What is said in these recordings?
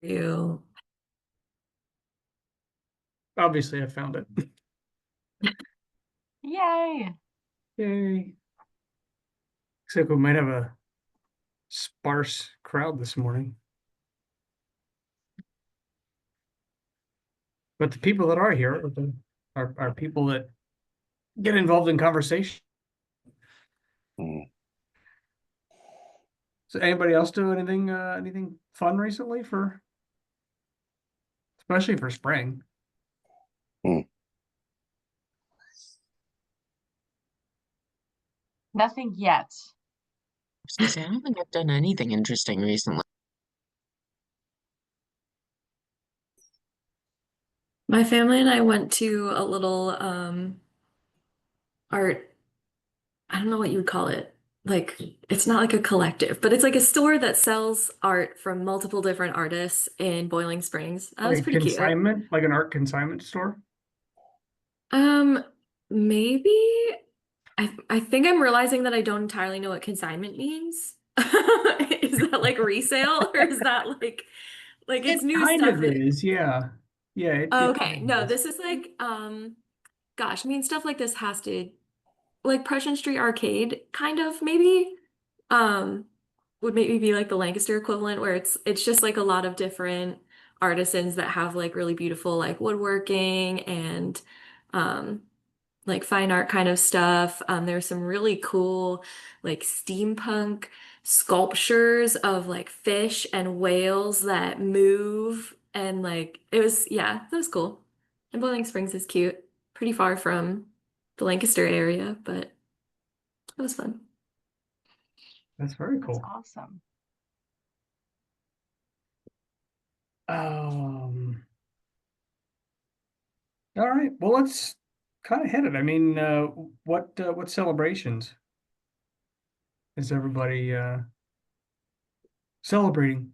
You. Obviously, I found it. Yay. Yay. Looks like we might have a sparse crowd this morning. But the people that are here are people that get involved in conversation. Mm. So anybody else do anything fun recently especially for spring? Nothing yet. I was gonna say, I don't think I've done anything interesting recently. My family and I went to a little art, I don't know what you would call it. Like, it's not like a collective, but it's like a store that sells art from multiple different artists in Boiling Springs. That was Like pretty cute. consignment, like an art consignment store? Um, Maybe I think I'm realizing that I don't entirely know what consignment means. Is that like resale or is that like It it's new kind stuff of that is, yeah. Yeah, it okay, kind of no, is. this is like gosh, I mean stuff like this has to like Prussian Street Arcade kind of maybe um would maybe be like the Lancaster equivalent where it's just like a lot of different artisans that have like really beautiful like woodworking and um like fine art kind of stuff. There's some really cool like steampunk sculptures of like fish and whales that move and like it was yeah, that was cool. And Boiling Springs is cute. Pretty far from the Lancaster area, but it was fun. That's very That's cool. awesome. Um, all right. Well, let's kind of hit it. I mean, what celebrations is everybody celebrating?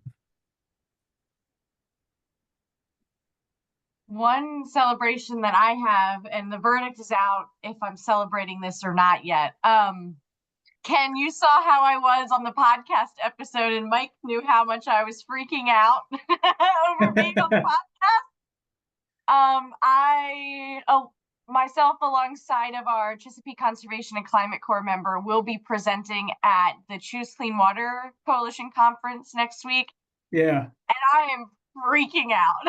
One celebration that I have, and the verdict is out if I'm celebrating this or not yet. Ken, you saw how I was on the podcast episode, and Mike knew how much I was freaking out over being on the podcast. Myself, alongside of our Chesapeake Conservation and Climate Corps member, will be presenting at the Choose Clean Water Coalition conference next week. Yeah. And I am freaking out.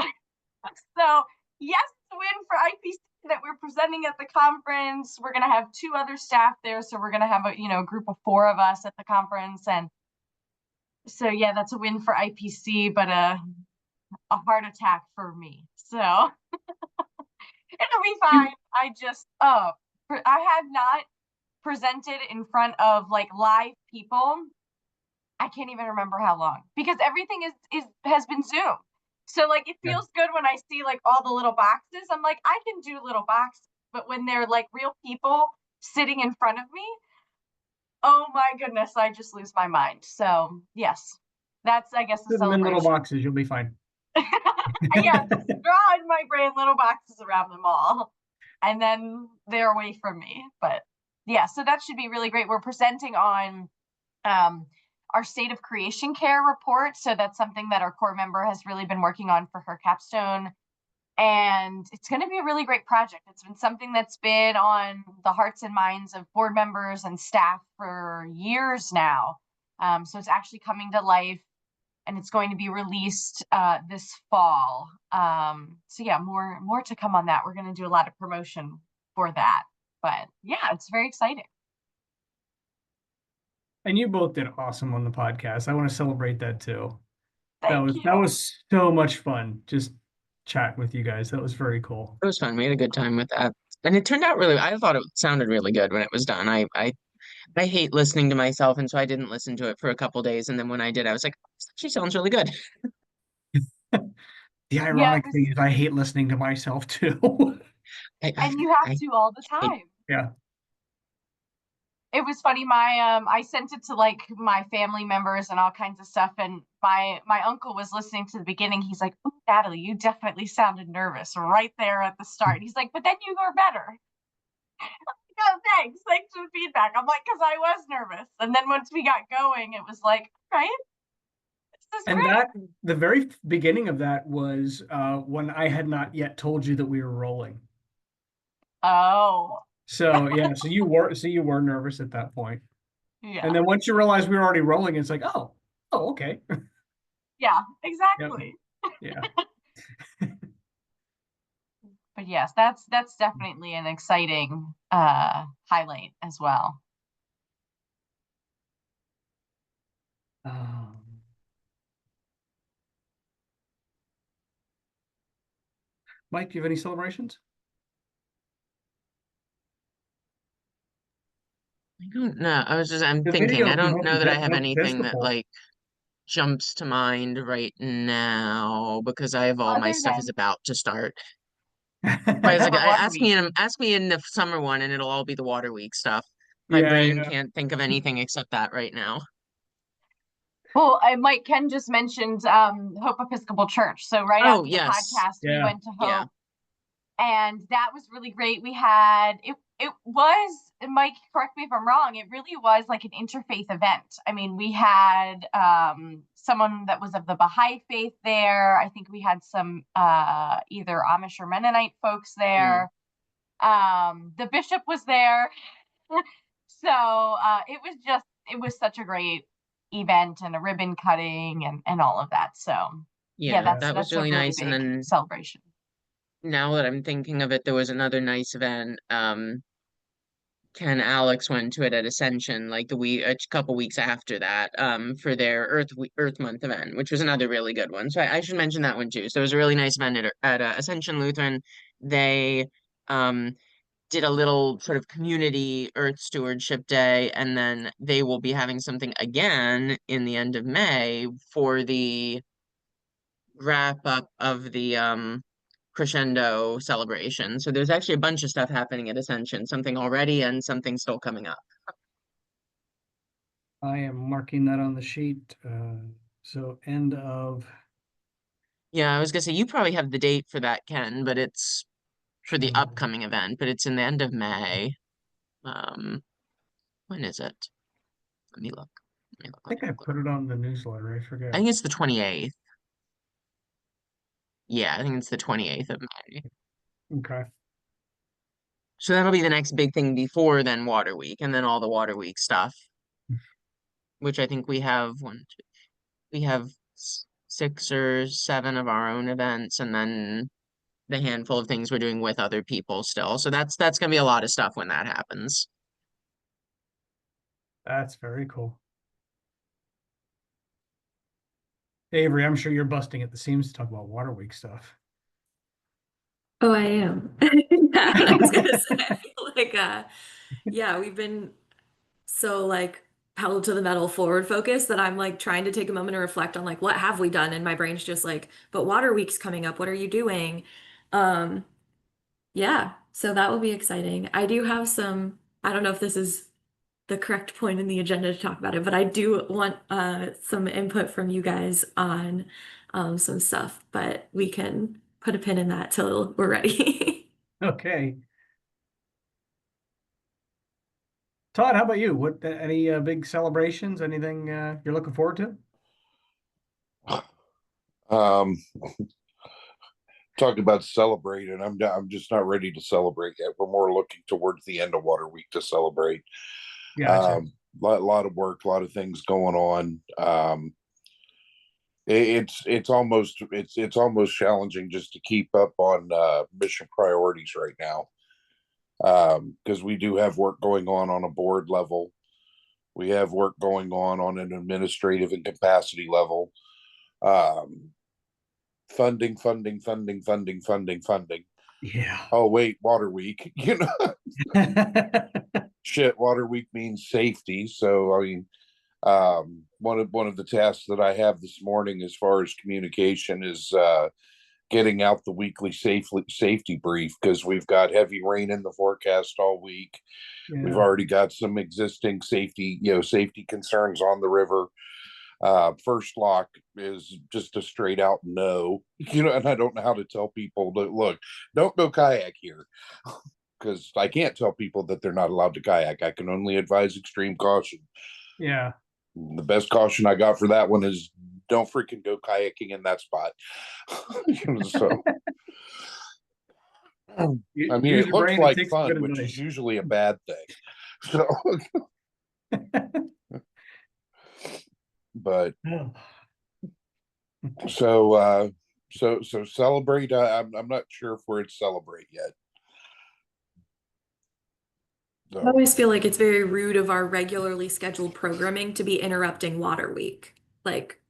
So, yes, it's a win for IPC that we're presenting at the conference. We're going to have 2 other staff there. So we're going to have a group of 4 of us at the conference. And so, yeah, that's a win for IPC, but a heart attack for me. So it'll be fine. I have not presented in front of like live people. I can't even remember how long because everything has been Zoom. So like it feels good when I see like all the little boxes. I'm like, I can do little boxes, but when they're like real people sitting in front of me, oh my goodness, I just lose my mind. So yes, that's I guess the Put them in little celebration. boxes, you'll be fine. Yeah, just draw in my brain little boxes around them all, and then they're away from me. But yeah, so that should be really great. We're presenting on our State of Creation Care report. So that's something that our core member has really been working on for her capstone. And it's going to be a really great project. It's been something that's been on the hearts and minds of board members and staff for years now. So it's actually coming to life and it's going to be released this fall. So yeah, more to come on that. We're going to do a lot of promotion for that. But yeah, it's very exciting. And you both did awesome on the podcast. I want to celebrate that too. Thank you. That was so much fun. Just chat with you guys. That was very cool. It was fun. We had a good time with that. And it turned out really, I thought it sounded really good when it was done. I hate listening to myself, and so I didn't listen to it for a couple days. And then when I did, I was like, this actually sounds really good. The ironic thing is I hate listening to myself too. And you have to all the time. Yeah. It was funny. I sent it to like my family members and all kinds of stuff. And my uncle was listening to the beginning. He's like, "Ooh, Natalie, you definitely sounded nervous right there at the start." He's like, "But then you were better." Oh, thanks for the feedback. I'm like, because I was nervous. And then once we got going, it was like, right. is And great. the very beginning of that was when I had not yet told you that we were rolling. Oh, So yeah, so you were nervous at that point. yeah. And then once you realize we were already rolling, it's like, oh, okay. Yeah, Yep. exactly. Yeah. But yes, that's definitely an exciting highlight as well. Um, Mike, do you have any celebrations? I don't know. I'm The thinking. video I from don't know that I have Hope anything that Episcopal. like jumps to mind right now because I have all my Other stuff is than about to start. But it's like, for Water Week. ask me in the summer one, and it'll all be the Water Week stuff. My Yeah, brain yeah, can't think of anything except that right now. Well, Ken just mentioned Hope Episcopal Church. So right Oh after the yes, podcast, we yeah. went to yeah, Hope, and that was really great. We had it was, Mike, correct me if I'm wrong, it really was like an interfaith event. I mean, we had someone that was of the Baha'i faith there. I think we had some either Amish or Mennonite folks there. The bishop was there. So it was such a great event and a ribbon cutting and all of that. So yeah, yeah. Yeah. That was that's a really really nice. And big then celebration. now that I'm thinking of it, there was another nice event. Ken Alex went to it at Ascension like a couple weeks after that for their Earth Month event, which was another really good one. So I should mention that one too. So it was a really nice event at Ascension Lutheran. They um did a little sort of community Earth Stewardship Day, and then they will be having something again in the end of May for the wrap up of the crescendo celebration. So there's actually a bunch of stuff happening at Ascension, something already and something still coming up. I am marking that on the sheet. So end of Yeah, I was gonna say you probably have the date for that, Ken, but it's for the Shenandoah. upcoming event, but it's in the end of May. When is it? Let me look. Let me look. I Let me think I look. put it on the newsletter. I I forget. think it's the 28th. Yeah, I think it's the 28th of May. Okay. So that'll be the next big thing before then Water Week, and then all the Water Week stuff, which I think we have we have 6 or 7 of our own events, and then the handful of things we're doing with other people still. So that's gonna be a lot of stuff when that happens. That's very cool. Avery, I'm sure you're busting at the seams to talk about Water Week stuff. Oh, I am. I was gonna say, I feel like, yeah, we've been so like pedal to the metal forward focused that I'm like trying to take a moment to reflect on like what have we done, and my brain's just like, but Water Week's coming up. What are you doing? Um, yeah, so that will be exciting. I do have some, I don't know if this is the correct point in the agenda to talk about it, but I do want some input from you guys on some stuff, but we can put a pin in that till we're ready. Okay. Todd, how about you? What any big celebrations? Anything you're looking forward to? Um, talk about celebrating. I'm just not ready to celebrate yet. We're more looking towards the end of Water Week to celebrate. Gotcha. Lot of work, a lot of things going on. It's almost challenging just to keep up on mission priorities right now. Because we do have work going on a board level. We have work going on an administrative and capacity level. Funding. Yeah. Oh wait, Water Week. Shit, Water Week means safety. So I mean, one of the tasks that I have this morning as far as communication is getting out the weekly safety brief, because we've got heavy rain in the forecast all week. We've Yeah. already got some existing safety concerns on the river. First lock is just a straight out no, and I don't know how to tell people that, look, don't go kayak here, because I can't tell people that they're not allowed to kayak. I can only advise extreme caution. Yeah. The best caution I got for that one is don't freaking go kayaking in that spot. So, I mean, Use it your looks brain and like take some good fun, which is advice. usually a bad thing. So, but Oh. so celebrate. I'm not sure if we're at celebrate yet. I So, always feel like it's very rude of our regularly scheduled programming to be interrupting Water Week. Like,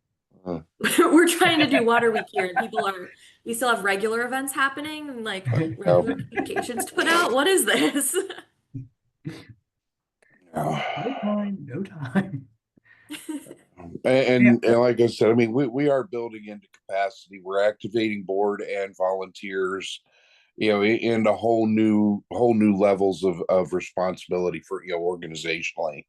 uh, we're trying to do Water Week here, and we still have regular events happening and like no, regular communications to put out. What is this? no. No time, no time. And like I said, I mean, we are building into capacity. We're activating board and volunteers, into whole new levels of responsibility for, organizationally.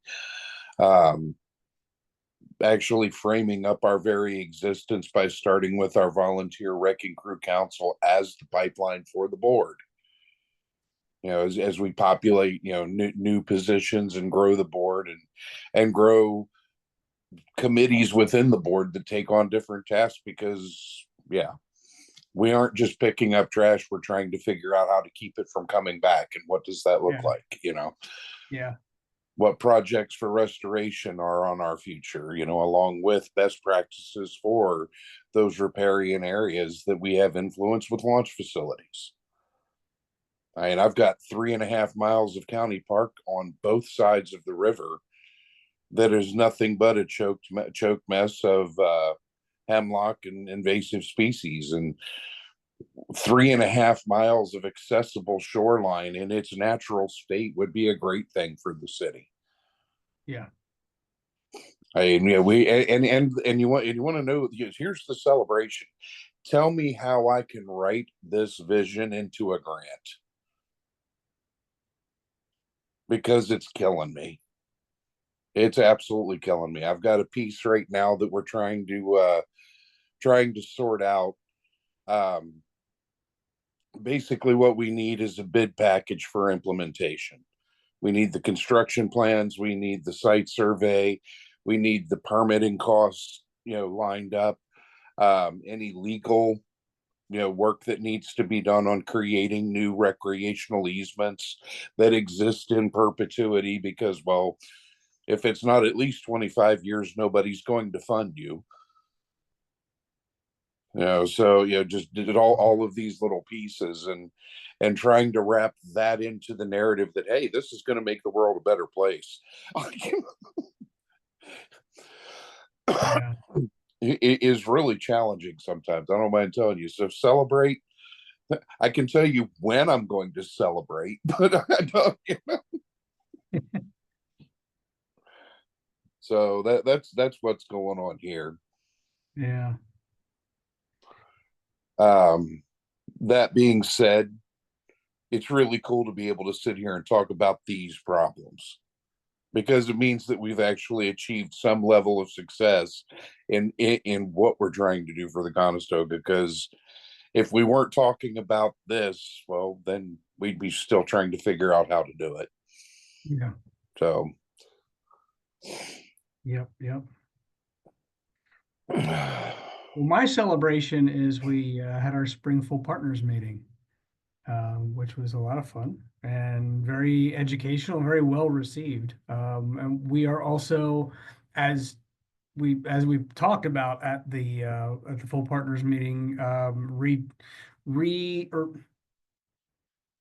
Actually framing up our very existence by starting with our volunteer wrecking crew council as the pipeline for the board. As we populate, new positions and grow the board and grow committees within the board that take on different tasks, because we aren't just picking up trash. We're trying to figure out how to keep it from coming back, and what does that look like. Yeah. What projects for restoration are on our future, along with best practices for those riparian areas that we have influence with launch facilities. I mean, I've got 3.5 miles of county park on both sides of the river that is nothing but a choke mess of hemlock and invasive species, and 3.5 miles of accessible shoreline in its natural state would be a great thing for the city. Yeah. I mean, we and you want to know, here's the celebration. Tell me how I can write this vision into a grant, because it's killing me. It's absolutely killing me. I've got a piece right now that we're trying to sort out. Basically what we need is a bid package for implementation. We need the construction plans, we need the site survey, we need the permitting costs, lined up, any legal, work that needs to be done on creating new recreational easements that exist in perpetuity, because, well, if it's not at least 25 years, nobody's going to fund you. So just did all of these little pieces, and trying to wrap that into the narrative that, hey, this is going to make the world a better place. Yeah. It is really challenging sometimes. I don't mind telling you. So celebrate. I can tell you when I'm going to celebrate, but I don't. So that's what's going on here. Yeah. That being said, it's really cool to be able to sit here and talk about these problems, because it means that we've actually achieved some level of success in what we're trying to do for the Conestoga. Because if we weren't talking about this, well, then we'd be still trying to figure out how to do it. Yeah. So, Yep. Well, my celebration is we had our Spring Full Partners meeting, which was a lot of fun and very educational, very well received. And we are also, as we've talked about at the Full Partners meeting, or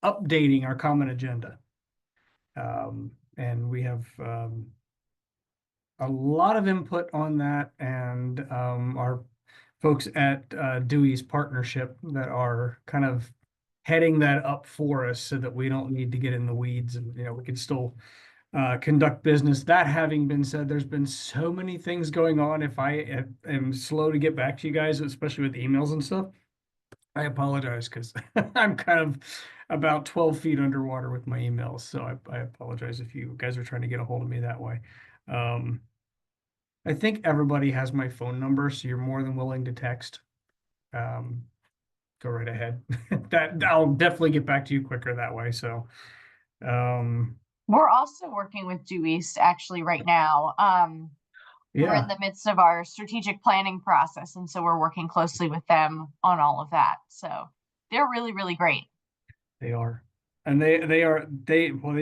updating our common agenda. And we have a lot of input on that, and our folks at Dewey's partnership that are kind of heading that up for us, so that we don't need to get in the weeds, and we can still conduct business. That having been said, there's been so many things going on. If I am slow to get back to you guys, especially with emails and stuff, I apologize, because I'm kind of about 12 feet underwater with my emails. So I apologize if you guys are trying to get a hold of me that way. I think everybody has my phone number, so you're more than willing to text. Go right ahead. That I'll definitely get back to you quicker that way. So, We're also working with Due East actually right now. We're Yeah, in the midst of our strategic planning process, and so we're working closely with them on all of that. So they're really, really great. they are. And they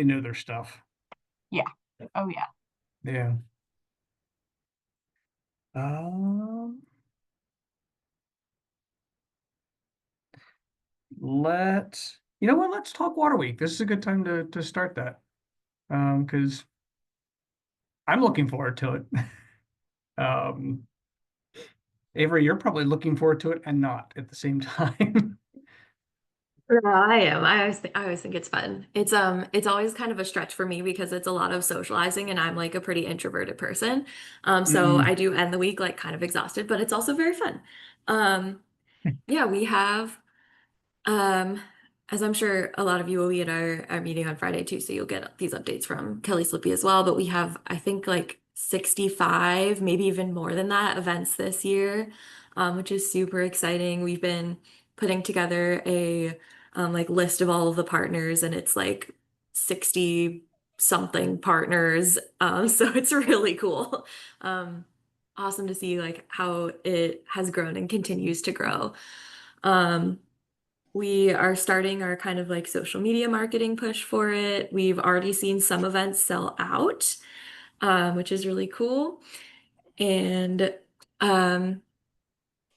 know their stuff. Yeah. Oh yeah. Yeah. Um, you know what? Let's talk Water Week. This is a good time to start that. Because I'm looking forward to it. Um, Avery, you're probably looking forward to it and not at the same time. No, I am. I always think it's fun. It's always kind of a stretch for me because it's a lot of socializing and I'm like a pretty introverted person. So Mm. I do end the week like kind of exhausted, but it's also very fun. Um, yeah, we have um, as I'm sure a lot of you will be at our meeting on Friday too, so you'll get these updates from Kelly Slippy as well. But we have, I think, like 65, maybe even more than that, events this year, which is super exciting. We've been putting together a like list of all of the partners, and it's like 60 something partners. So it's really cool. Um, awesome to see like how it has grown and continues to grow. Um, we are starting our kind of like social media marketing push for it. We've already seen some events sell out, which is really cool. And um,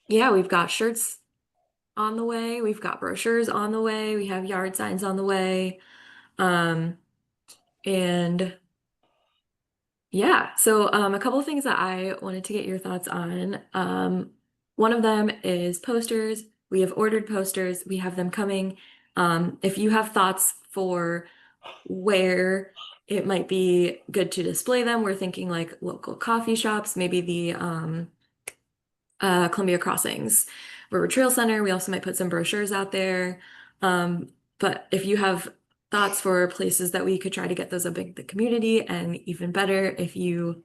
yeah, we've got shirts on the way. We've got brochures on the way. We have yard signs on the way. Um, and yeah, so a couple of things that I wanted to get your thoughts on. One of them is posters. We have ordered posters. We have them coming. If you have thoughts for where it might be good to display them. We're thinking like local coffee shops, maybe the Columbia Crossings River Trail Center. We also might put some brochures out there. But if you have thoughts for places that we could try to get those up in the community, and even better, if you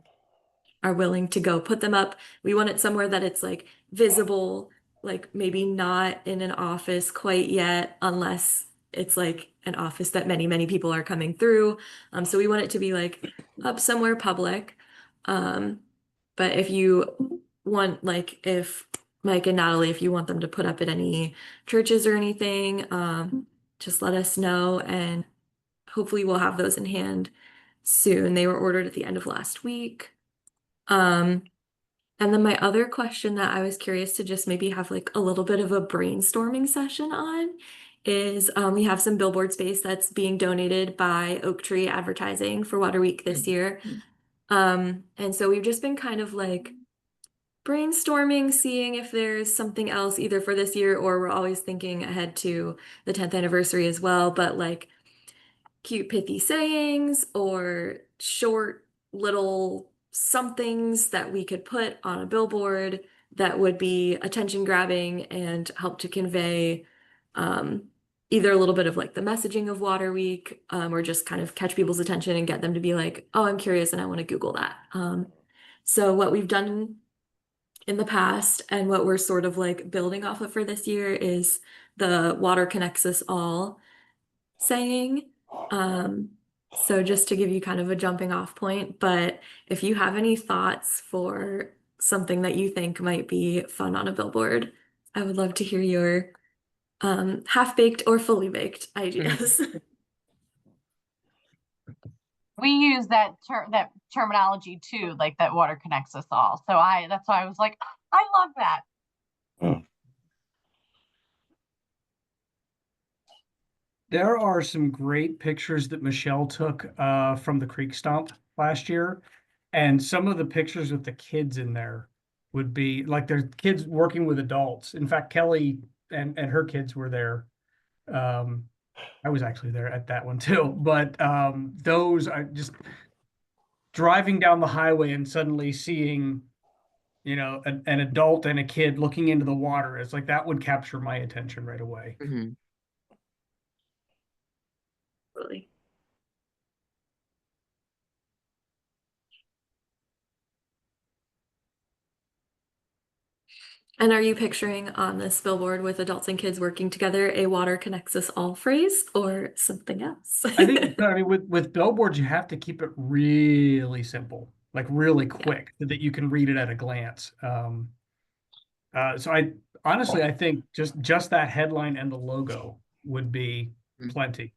are willing to go put them up. We want it somewhere that it's like visible, like maybe not in an office quite yet, unless it's like an office that many, many people are coming through. So we want it to be like up somewhere public. Um, but if you want, like, if Mike and Natalie, if you want them to put up at any churches or anything, just let us know, and hopefully we'll have those in hand soon. They were ordered at the end of last week. Um, and then my other question that I was curious to just maybe have like a little bit of a brainstorming session on is we have some billboard space that's being donated by Oak Tree Advertising for Water Week this year. And so we've just been kind of like brainstorming, seeing if there's something else either for this year, or we're always thinking ahead to the 10th anniversary as well, but like cute pithy sayings or short little somethings that we could put on a billboard that would be attention grabbing and help to convey um, either a little bit of like the messaging of Water Week, or just kind of catch people's attention and get them to be like, oh, I'm curious and I want to Google that. So what we've done in the past and what we're sort of like building off of for this year is the water connects us all saying. Um, so just to give you kind of a jumping off point, but if you have any thoughts for something that you think might be fun on a billboard, I would love to hear your half-baked or fully baked ideas. We use that terminology too, like that water connects us all. So that's why I was like, I love that. There are some great pictures that Michelle took from the Creek Stomp last year. And some of the pictures with the kids in there would be like their kids working with adults. In fact, Kelly and her kids were there. I was actually there at that one too. But those are just driving down the highway and suddenly seeing, you know, an adult and a kid looking into the water. It's like that would capture my attention right away. Mhm. Really. And are you picturing on this billboard with adults and kids working together a water connects us all phrase or something else? I think, I mean, with billboards, you have to keep it really simple. like really quick so that you can read it at a glance. So I honestly, I think just that headline and the logo would be Mm. plenty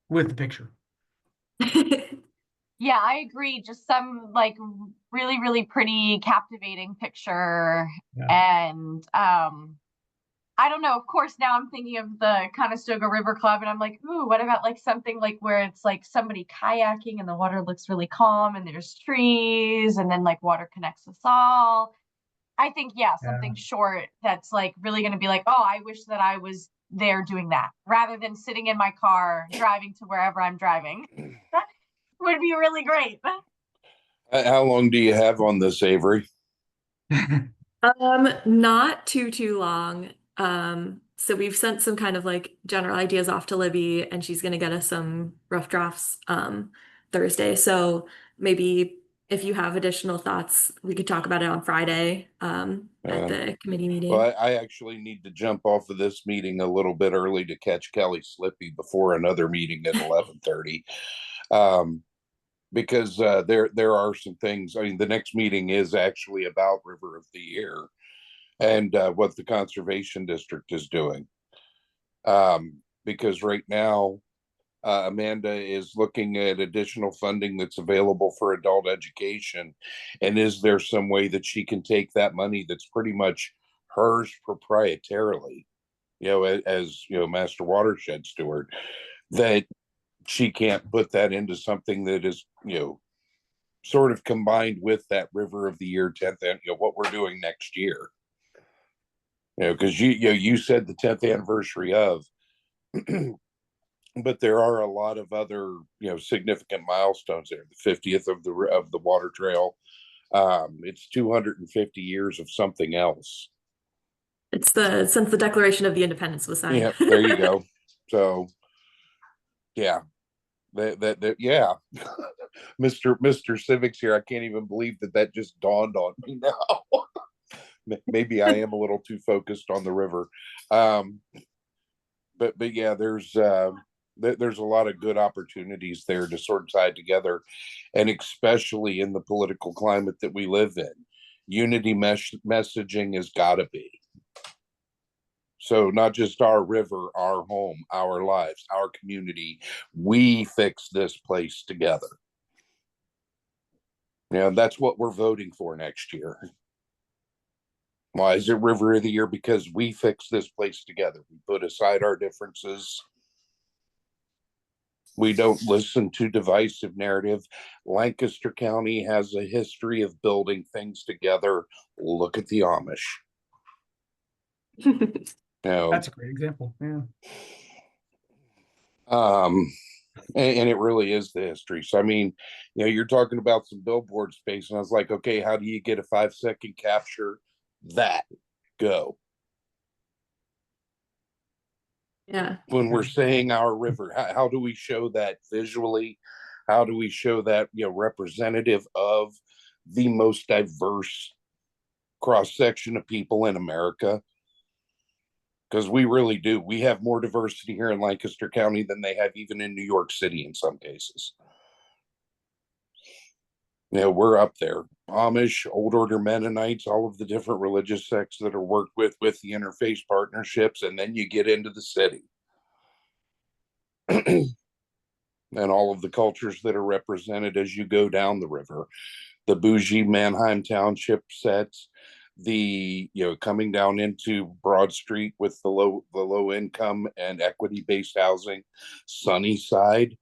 with the picture. Yeah, I agree. Just some like really, really pretty, captivating picture. Yeah. And I don't know. Of course, now I'm thinking of the Conestoga River Club, and I'm like, ooh, what about like something like where it's like somebody kayaking and the water looks really calm and there's trees and then like water connects us all. I think, yeah, Yeah. something short that's like really going to be like, oh, I wish that I was there doing that rather than sitting in my car driving to wherever I'm driving. That would be really great. How long do you have on this, Avery? Not too long. So we've sent some kind of like general ideas off to Libby, and she's gonna get us some rough drafts Thursday. So maybe if you have additional thoughts, we could talk about it on Friday at the committee Well, meeting. I actually need to jump off of this meeting a little bit early to catch Kelly Slippy before another meeting at 11:30. Because there are some things. I mean, the next meeting is actually about River of the Year and what the conservation district is doing. Because right now, Amanda is looking at additional funding that's available for adult education, and is there some way that she can take that money that's pretty much hers proprietarily, as master watershed steward, that she can't put that into something that is sort of combined with that River of the Year 10th, what we're doing next year. Because you said the 10th anniversary of, but there are a lot of other significant milestones there. The 50th of the water trail. It's 250 years of something else. It's since the Declaration of the Independence was signed. Yeah, there you go. So, yeah, that yeah, Mr. Civics here. I can't even believe that just dawned on me now. Maybe I am a little too focused on the river. But yeah, there's a lot of good opportunities there to sort of tie together, and especially in the political climate that we live in, unity messaging has got to be. So not just our river, our home, our lives, our community, we fix this place together. That's what we're voting for next year. Why is it River of the Year? Because we fix this place together. We put aside our differences. We don't listen to divisive narrative. Lancaster County has a history of building things together. Look at the Amish. That's a great example. Yeah. And it really is the history. So I mean, you're talking about some billboard space, and I was like, okay, how do you get a 5-second capture? That go. Yeah. When we're saying our river, how do we show that visually? How do we show that representative of the most diverse cross section of people in America? Because we really do. We have more diversity here in Lancaster County than they have even in New York City in some cases. We're up there. Amish, Old Order Mennonites, all of the different religious sects that are worked with the interfaith partnerships, and then you get into the city. And all of the cultures that are represented as you go down the river. The bougie Manheim Township sets, the coming down into Broad Street with the low income and equity based housing, Sunnyside.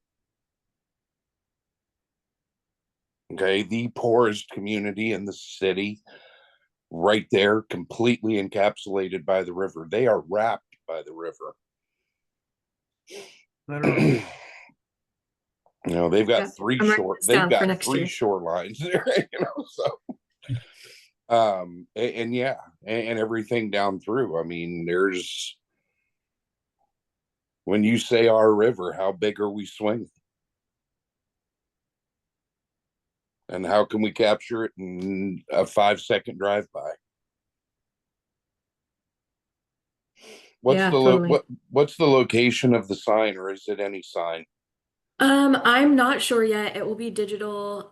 Okay, the poorest community in the city, right there, completely encapsulated by the river. They are wrapped by the river. Literally. They've got Yeah. I'm writing this down for next three year. shorelines there, so and yeah, and everything down through. I mean, there's, when you say our river, how big are we swinging? And how can we capture it in a 5-second drive by? Yeah, totally. What's the location of the sign, or is it any sign? I'm not sure yet. It will be digital.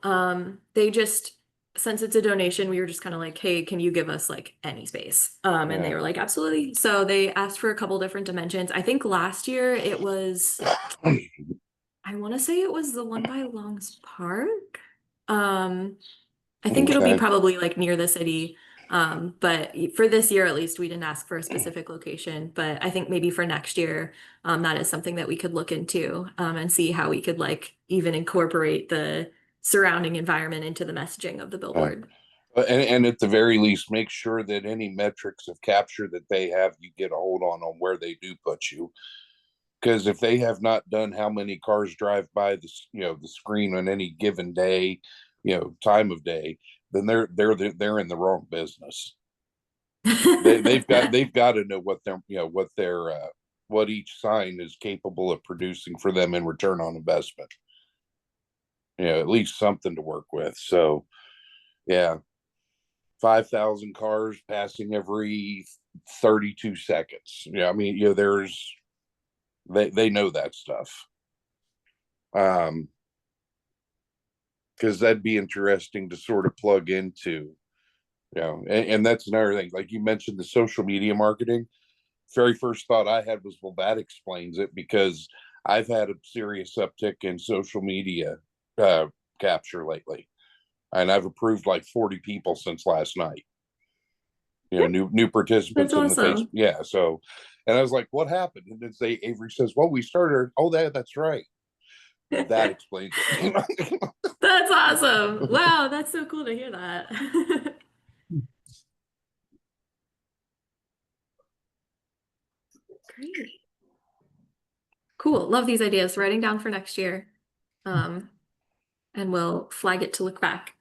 They just, since it's a donation, we were just kind of like, hey, can you give us like any space? And they Yeah. were like, absolutely. So they asked for a couple different dimensions. I think last year it was, I want to say it was the one by Long's Park. Um, I think it'll be Okay. probably like near the city. But for this year at least, we didn't ask for a specific location. But I think maybe for next year, that is something that we could look into, and see how we could like even incorporate the surrounding environment into the messaging of the Uh, billboard. and at the very least, make sure that any metrics of capture that they have, you get a hold on where they do put you. Because if they have not done how many cars drive by the screen on any given day, time of day, then they're in the wrong business. They've got to know what each sign is capable of producing for them in return on investment. At least something to work with. So yeah, 5,000 cars passing every 32 seconds. I mean, they know that stuff. Because that'd be interesting to sort of plug into. And that's another thing. Like you mentioned, the social media marketing. Very first thought I had was, well, that explains it, because I've had a serious uptick in social media uh, capture lately, and I've approved like 40 people since last night. New That's participants in the face. awesome. Yeah. So, and I was like, what happened? And then Avery says, well, we started. Oh, that's right. That explains it. That's awesome. Wow, that's so cool to hear that. Great. Cool. Love these ideas. Writing down for next year. Um, and we'll flag it to look back.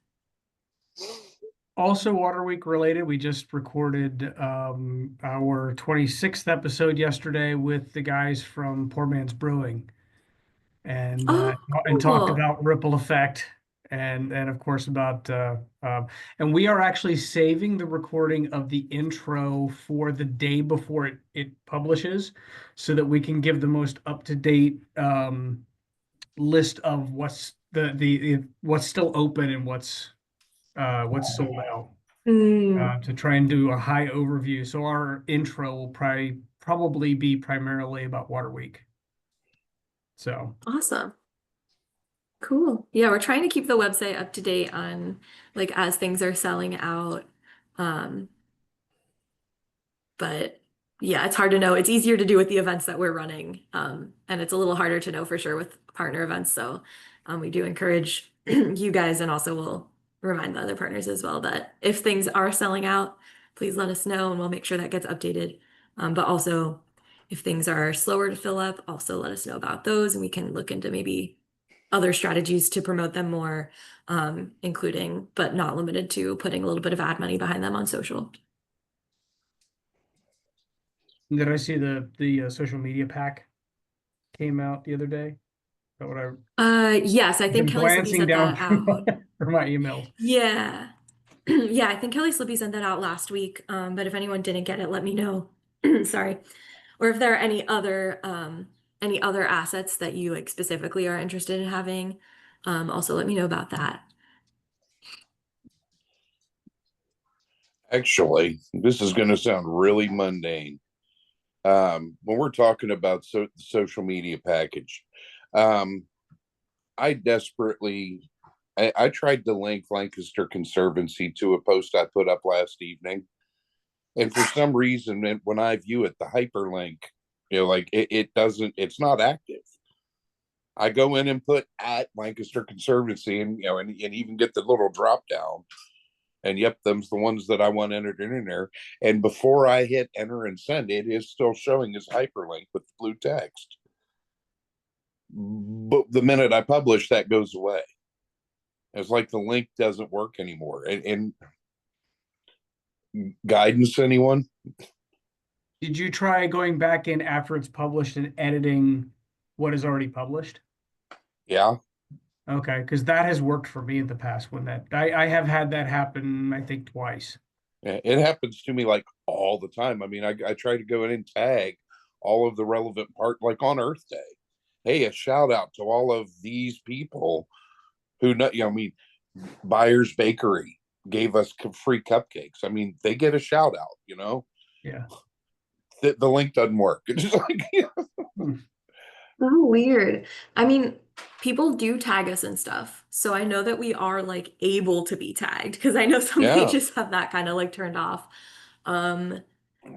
Also Water Week related, we just recorded our 26th episode yesterday with the guys from Poor Man's Brewing, and Oh, talked cool. about ripple effect, and of course about and we are actually saving the recording of the intro for the day before it publishes, so that we can give the most up-to-date list of what's still open and what's sold out, Mm, to try and do a high overview. So our intro will probably be primarily about Water Week. So awesome. Cool. Yeah, we're trying to keep the website up to date on like as things are selling out. Um, but yeah, it's hard to know. It's easier to do with the events that we're running. And it's a little harder to know for sure with partner events. So we do encourage you guys, and also we'll remind the other partners as well that if things are selling out, please let us know and we'll make sure that gets updated. But also if things are slower to fill up, also let us know about those and we can look into maybe other strategies to promote them more, including but not limited to putting a little bit of ad money behind them on social. did I see the social media pack came out the other day? Is that what Yes, I I've think been Kelly Slippy glancing sent down that through out. through my emails. Yeah. Yeah, I think Kelly Slippy sent that out last week. But if anyone didn't get it, let me know. Sorry. Or if there are any other assets that you like specifically are interested in having, also let me know about that. Actually, this is going to sound really mundane. When we're talking about the social media package, um, I desperately, I tried to link Lancaster Conservancy to a post I put up last evening, and for some reason, when I view it, the hyperlink, like it doesn't, it's not active. I go in and put at Lancaster Conservancy, and even get the little drop down. And yep, them's the ones that I want entered in there. And before I hit enter and send, it is still showing as hyperlink with blue text. But the minute I publish, that goes away. It's like the link doesn't work anymore. And guidance, anyone? Did you try going back in after it's published and editing what is already published? Yeah. Okay, because that has worked for me in the past when I have had that happen, I think twice. It happens to me like all the time. I mean, I try to go in and tag all of the relevant part, like on Earth Day. hey, a shout out to all of these people who know, I mean, Byers Bakery gave us free cupcakes. I mean, they get a shout out, Yeah. The link doesn't work. It's just like, Oh, weird. I mean, people do tag us and stuff. So I know that we are like able to be tagged because I know some yeah. pages have that kind of like turned off. Um,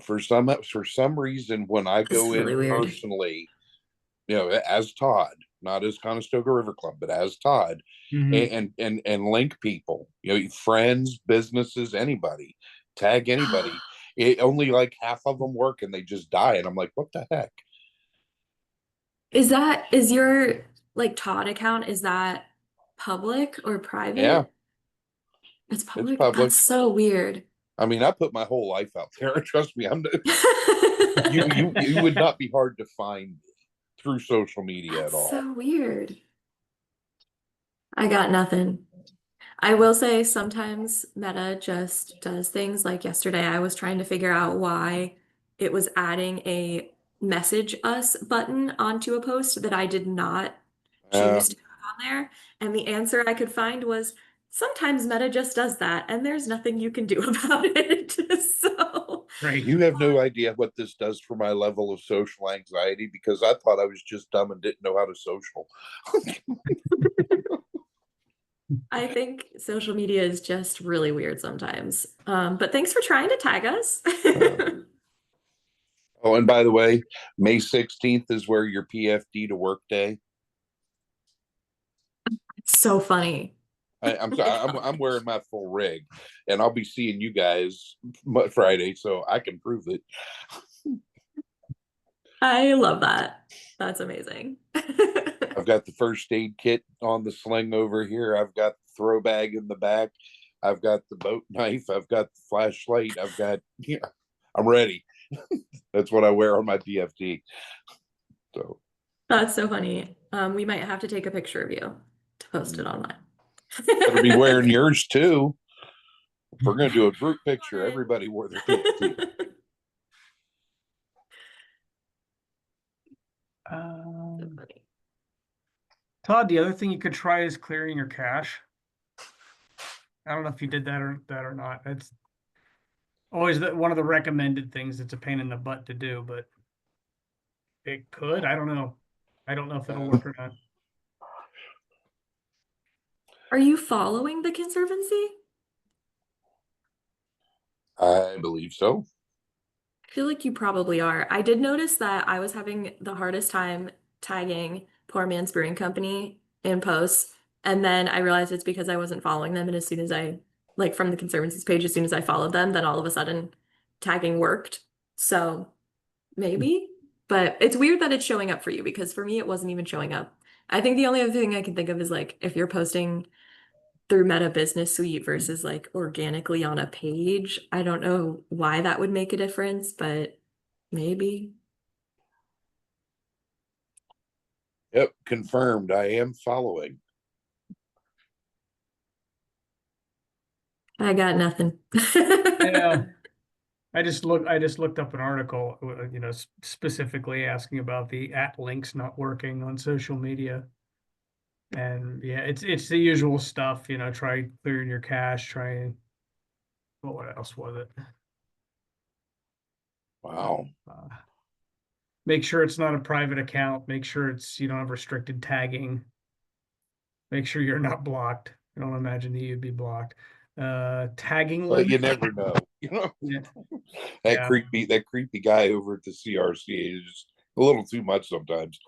For some reason, when I it's go really in weird. personally, as Todd, not as Conestoga River Club, but as Todd, Mhm. and link people, friends, businesses, anybody, tag anybody. It only like half of them work, and they just die, and I'm like, what the heck? Is your like Todd account, is that public or Yeah, private? It's it's public. That's public. so weird. I mean, I put my whole life out there. Trust me, you would not be hard to find through social media at That's all. so weird. I got nothing. I will say sometimes Meta just does things like yesterday. I was trying to figure out why it was adding a message us button onto a post that I did not Uh, choose to have on there. And the answer I could find was sometimes Meta just does that, and there's nothing you can do about it. So, Right. you have no idea what this does for my level of social anxiety because I thought I was just dumb and didn't know how to social. I think social media is just really weird sometimes. But thanks for trying to tag us. Oh, and by the way, May 16th is where your PFD to work day. It's so funny. I'm sorry, I'm wearing my full rig, and I'll be seeing you guys Friday, so I can prove it. I love that. That's amazing. I've got the first aid kit on the sling over here. I've got the throw bag in the back. I've got the boat knife. I've got the flashlight. I'm ready. That's what I wear on my PFD. So That's so funny. We might have to take a picture of you to post it online. better be wearing yours too. If we're gonna do a group picture, everybody wore their PFD. So Um, funny. Todd, the other thing you could try is clearing your cache. I don't know if you did that or not. It's always one of the recommended things. It's a pain in the butt to do, but it could. I don't know. I don't know if it'll work or not. Are you following the Conservancy? I believe so. I feel like you probably are. I did notice that I was having the hardest time tagging Poor Man's Brewing Company in posts. And then I realized it's because I wasn't following them. And as soon as like from the Conservancy's page, as soon as I followed them, then all of a sudden tagging worked. So maybe. But it's weird that it's showing up for you because for me, it wasn't even showing up. I think the only other thing I can think of is like if you're posting through Meta Business Suite versus like organically on a page. I don't know why that would make a difference, but maybe. Yep, confirmed. I am following. I got nothing. Yeah. I just looked up an article, specifically asking about the @ links not working on social media. And yeah, it's the usual stuff, try clearing your cache, what else was it? Wow. Uh, make sure it's not a private account, make sure you don't have restricted tagging. Make sure you're not blocked. I don't imagine that you'd be blocked. Tagging But you limit. never know. Yeah. That Yeah. creepy guy over at the CRC is just a little too much sometimes.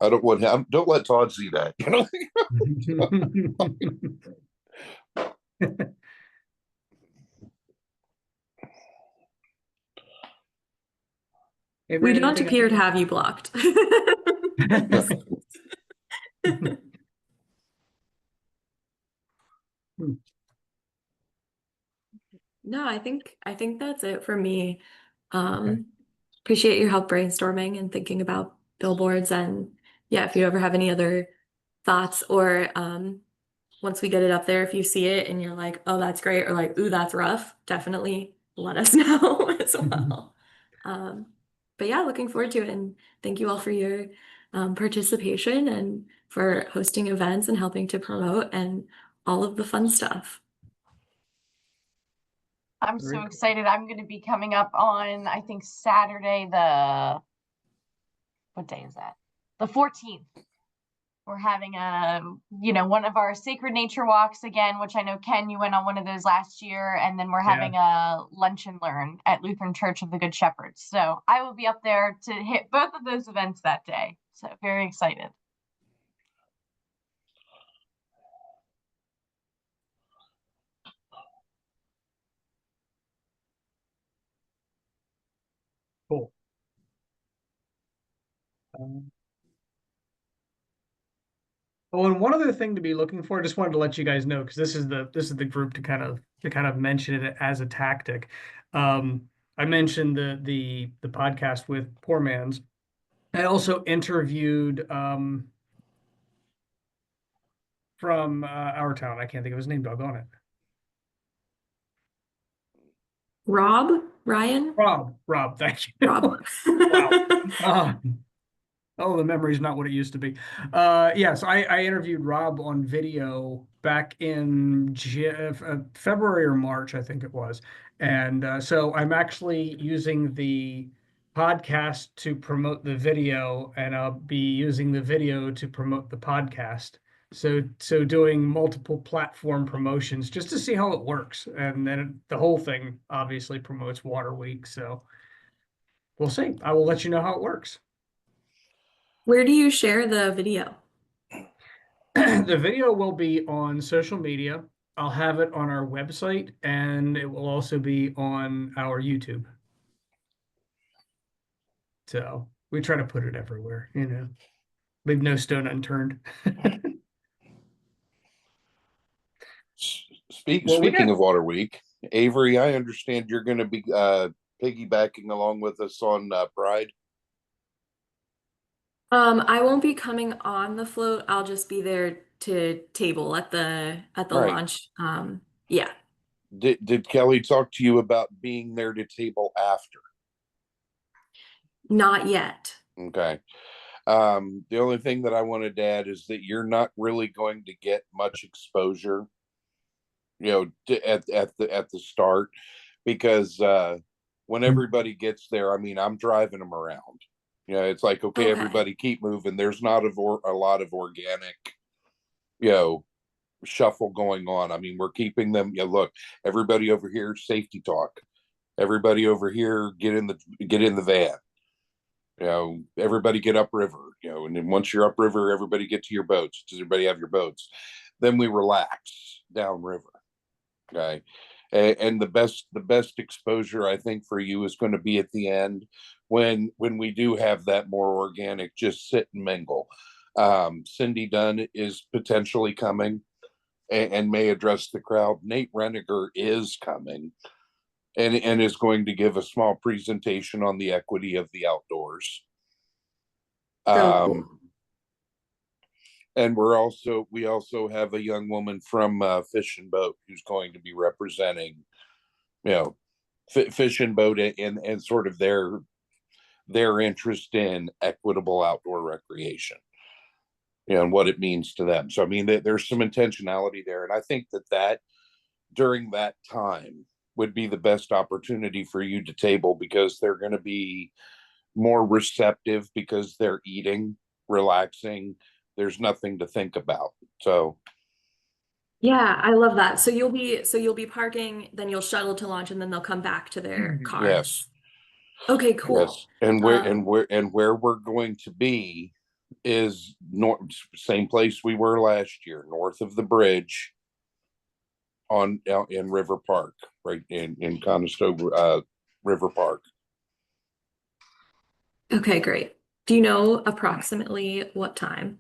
I don't want him. Don't let Todd see that. We don't Anything appear to have you blocked. else? No, I think that's it for me. Okay. Appreciate your help brainstorming and thinking about billboards and yeah, if you ever have any other thoughts or once we get it up there, if you see it and you're like, oh, that's great, or like, ooh, that's rough, definitely let us know as well. Um, yeah, looking forward to it. And thank you all for your participation and for hosting events and helping to promote and all of the fun stuff. I'm Very so cool. excited. I'm going to be coming up on, I think, Saturday, what day is that? The 14th. We're having one of our sacred nature walks again, which I know, Ken, you went on one of those last year. And then we're having a lunch and learn at Lutheran Church of the Good Shepherd. So I will be up there to hit both of those events that day. So very excited. Cool. Oh, and one other thing to be looking for, just wanted to let you guys know, because this is the group to kind of mention it as a tactic. I mentioned the podcast with Poor Man's. I also interviewed from our town. I can't think of his name, doggone it. Ryan? Rob, thank you. Rob. Wow. Oh, the memory's not what it used to be. Yes, I interviewed Rob on video back in February or March, I think it was. And so I'm actually using the podcast to promote the video, and I'll be using the video to promote the podcast. So doing multiple platform promotions just to see how it works. And then the whole thing obviously promotes Water Week. So we'll see. I will let you know how it works. Where do you share the video? The video will be on social media. I'll have it on our website, and it will also be on our YouTube. So we try to put it everywhere, leave no stone unturned. Speaking of Water Week, Avery, I understand you're going to be piggybacking along with us on Pride. I won't be coming on the float. I'll just be there to table at the Right. launch. Yeah. Did Kelly talk to you about being there to table after? Not yet. Okay. The only thing that I wanted to add is that you're not really going to get much exposure, at the start, because when everybody gets there, I mean, I'm driving them around. It's like, okay, everybody keep moving. There's not a lot of organic, shuffle going on. I mean, we're keeping them. Look, everybody over here, safety talk. Everybody over here, get in the van. Everybody get upriver. And then once you're upriver, everybody get to your boats. Does everybody have your boats? Then we relax downriver. Okay. And the best exposure, I think, for you is going to be at the end when we do have that more organic, just sit and mingle. Cindy Dunn is potentially coming and may address the crowd. Nate Reniger is coming and is going to give a small presentation on the equity of the outdoors. So cool. And we also have a young woman from Fish and Boat who's going to be representing, Fish and Boat and sort of their interest in equitable outdoor recreation, and what it means to them. So, I mean, there's some intentionality there. And I think that during that time would be the best opportunity for you to table, because they're going to be more receptive because they're eating, relaxing. There's nothing to think about. So yeah, I love that. So you'll be parking, then you'll shuttle to launch, and then they'll come back to their cars. Yes. Okay, cool. Yes. And where we're going to be is same place we were last year, north of the bridge in River Park, right in Conestoga River Park. Okay, great. Do you know approximately what time?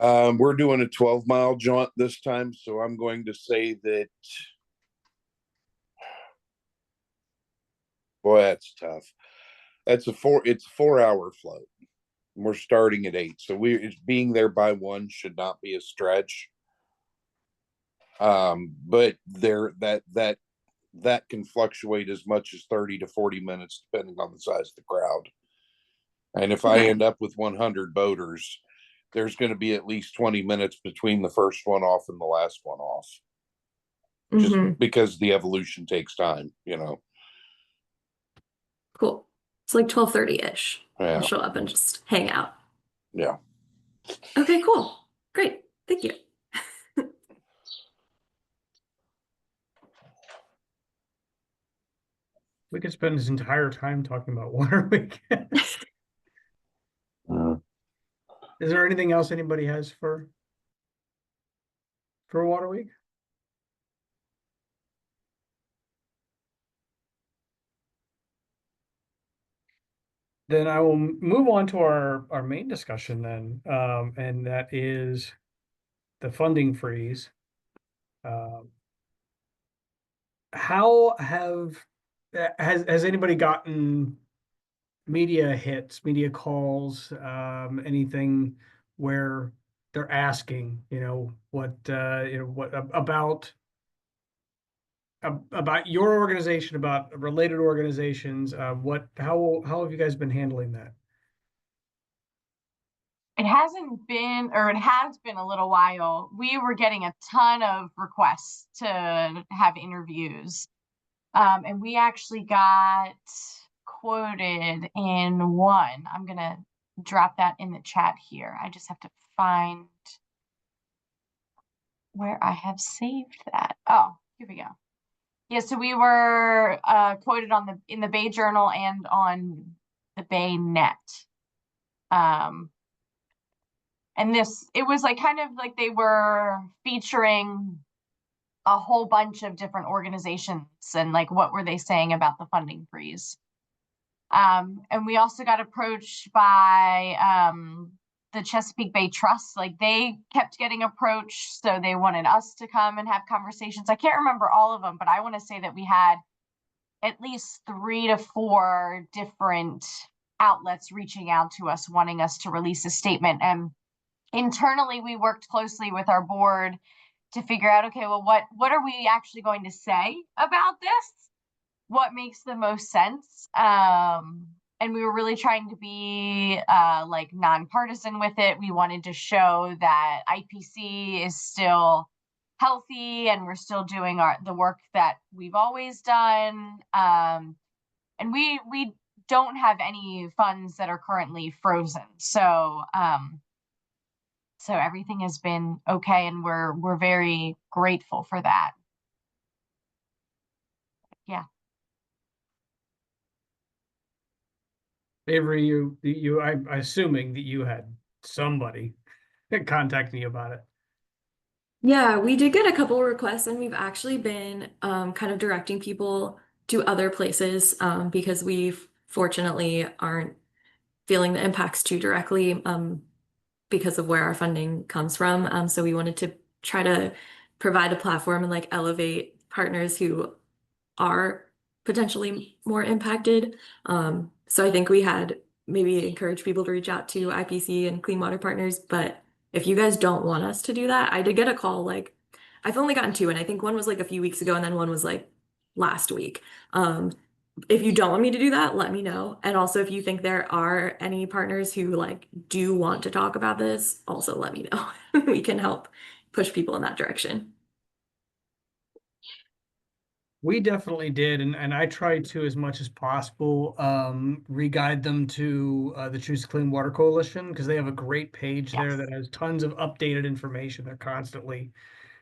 We're doing a 12-mile jaunt this time, so I'm going to say that. Boy, that's tough. It's a 4-hour float. We're starting at 8, so being there by 1 should not be a stretch. But that can fluctuate as much as 30 to 40 minutes, depending on the size of the crowd. And if I Okay. end up with 100 boaters, there's going to be at least 20 minutes between the first one off and the last one off, just Hmm. because the evolution takes time, you know. Cool. It's like 12:30-ish. I'll Yeah, show up and just hang out. yeah. Okay, cool. Great. Thank you. We could spend this entire time talking about Water Week. Is there anything else anybody has for Water Week? Then I will move on to our main discussion then, and that is the funding freeze. How has anybody gotten media hits, media calls, anything where they're asking, what about your organization, about related organizations, how have you guys been handling that? It hasn't been, or it has been a little while. We were getting a ton of requests to have interviews. And we actually got quoted in one. I'm going to drop that in the chat here. I just have to find where I have saved that. Oh, here we go. Yeah, so we were quoted in the Bay Journal and on the Bay Net. And it was like kind of like they were featuring a whole bunch of different organizations and like what were they saying about the funding freeze. And we also got approached by the Chesapeake Bay Trust. Like they kept getting approached, so they wanted us to come and have conversations. I can't remember all of them, but I want to say that we had at least 3 to 4 different outlets reaching out to us, wanting us to release a statement. And internally, we worked closely with our board to figure out, okay, well, what are we actually going to say about this? What makes the most sense? And we were really trying to be like nonpartisan with it. We wanted to show that IPC is still healthy and we're still doing the work that we've always done. And we don't have any funds that are currently frozen. So so everything has been okay, and we're very grateful for that. Yeah. Avery, I'm assuming that you had somebody contacting you about it. Yeah, we did get a couple requests, and we've actually been kind of directing people to other places because we fortunately aren't feeling the impacts too directly because of where our funding comes from. So we wanted to try to provide a platform and like elevate partners who are potentially more impacted. So I think we had maybe encouraged people to reach out to IPC and Clean Water Partners, but if you guys don't want us to do that, I did get a call, like I've only gotten 2, and I think one was like a few weeks ago and then one was like last week. If you don't want me to do that, let me know. And also if you think there are any partners who like do want to talk about this, also let me know. We can help push people in that direction. We definitely did, and I tried to, as much as possible, re-guide them to the Choose Clean Water Coalition, because they have a great page there that has tons of updated information. They're constantly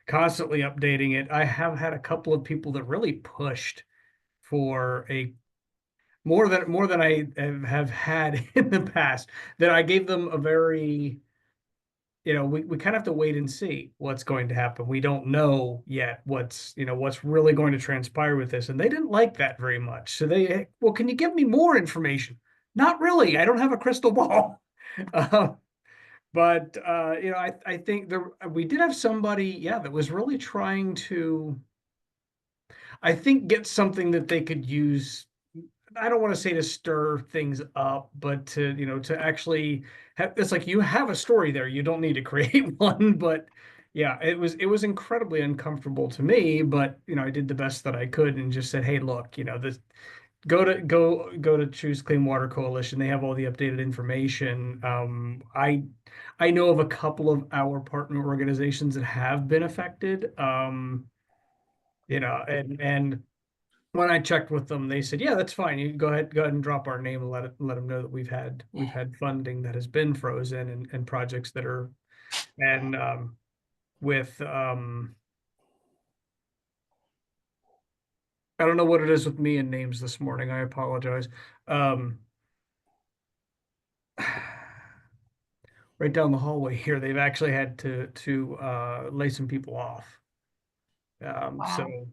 updating it. I have had a couple of people that really pushed for a more than I have had in the past, that I gave them a very, we kind of have to wait and see what's going to happen. We don't know yet what's really going to transpire with this. And they didn't like that very much. So well, can you give me more information? Not really. I don't have a crystal ball. But I think we did have somebody, that was really trying to, I think, get something that they could use. I don't want to say to stir things up, but to actually have, it's like you have a story there. You don't need to create one, but Yeah, it was incredibly uncomfortable to me, but I did the best that I could and just said, hey, look, this go to Choose Clean Water Coalition. They have all the updated information. I know of a couple of our partner organizations that have been affected. And when I checked with them, they said, yeah, that's fine. You go ahead and drop our name and let them know that we've had funding that has been frozen and projects that are and with I don't know what it is with me and names this morning. I apologize. Um, right down the hallway here, they've actually had to lay some people off. So Wow.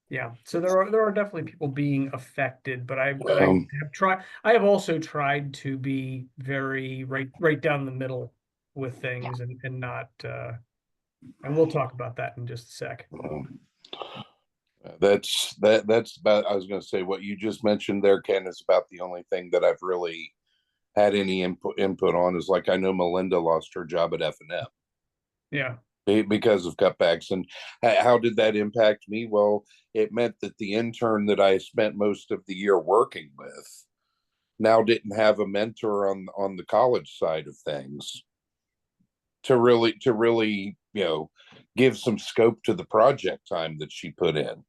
yeah, so there are definitely people being affected, but I Um, have also tried to be very right down the middle with Yeah. things and not and we'll talk about that in just a sec. that's about, I was going to say what you just mentioned there, Ken, is about the only thing that I've really had any input on. Is like, I know Melinda lost her job at F&M Yeah, because of cutbacks. And how did that impact me? Well, it meant that the intern that I spent most of the year working with now didn't have a mentor on the college side of things to really give some scope to the project time that she put in.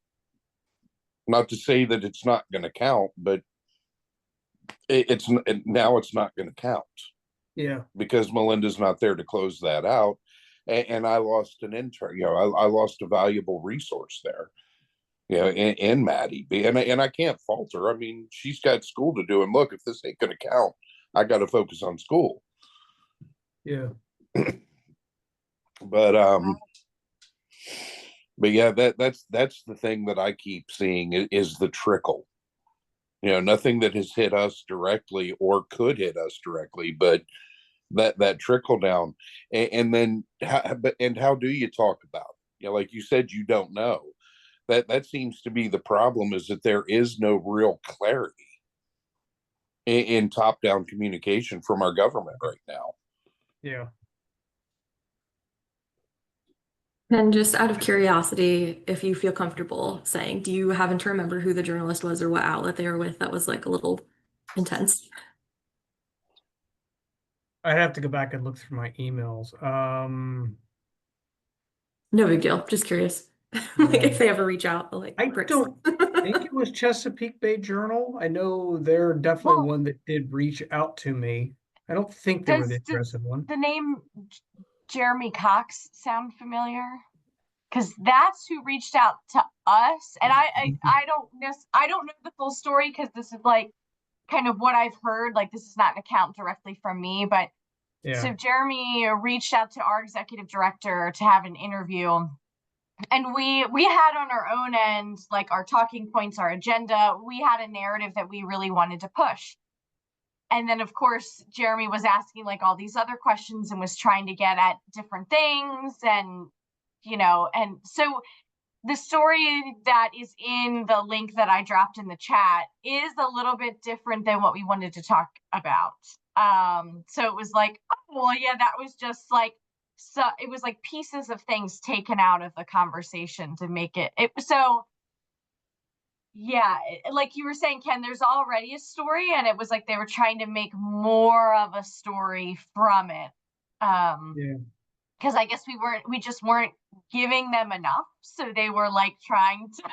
Not to say that it's not going to count, but now it's not going to count yeah, because Melinda's not there to close that out. And I lost an intern. I lost a valuable resource there. In Maddie, and I can't fault her. I mean, she's got school to do. And look, if this ain't going to count, I got to focus on school. yeah, But yeah, that's the thing that I keep seeing is the trickle. Nothing that has hit us directly or could hit us directly, but that trickle down. And then how do you talk about it? Like you said, you don't know. That seems to be the problem, is that there is no real clarity in top down communication from our government right now. yeah. And just out of curiosity, if you feel comfortable saying, do you happen to remember who the journalist was or what outlet they were with that was like a little intense? I'd have to go back and look through my emails. No big deal. Just curious. Like Yeah. if they ever reach out, like I bricks. don't think it was Chesapeake Bay Journal. I know they're definitely Well, one that did reach out to me. I don't think they were the does aggressive one. the name Jeremy Cox sound familiar? Because that's who reached out to us, and I don't know the full story because this is like kind of what I've heard. Like, this is not an account directly from me, but so Yeah, Jeremy reached out to our executive director to have an interview, and we had on our own end like our talking points, our agenda. We had a narrative that we really wanted to push. And then of course Jeremy was asking like all these other questions and was trying to get at different things, and and so the story that is in the link that I dropped in the chat is a little bit different than what we wanted to talk about. So it was like, oh well, yeah, that was just like, so it was like pieces of things taken out of the conversation to make it so yeah, like you were saying, Ken, there's already a story, and it was like they were trying to make more of a story from it. yeah, Because I guess we just weren't giving them enough, so they were like trying to,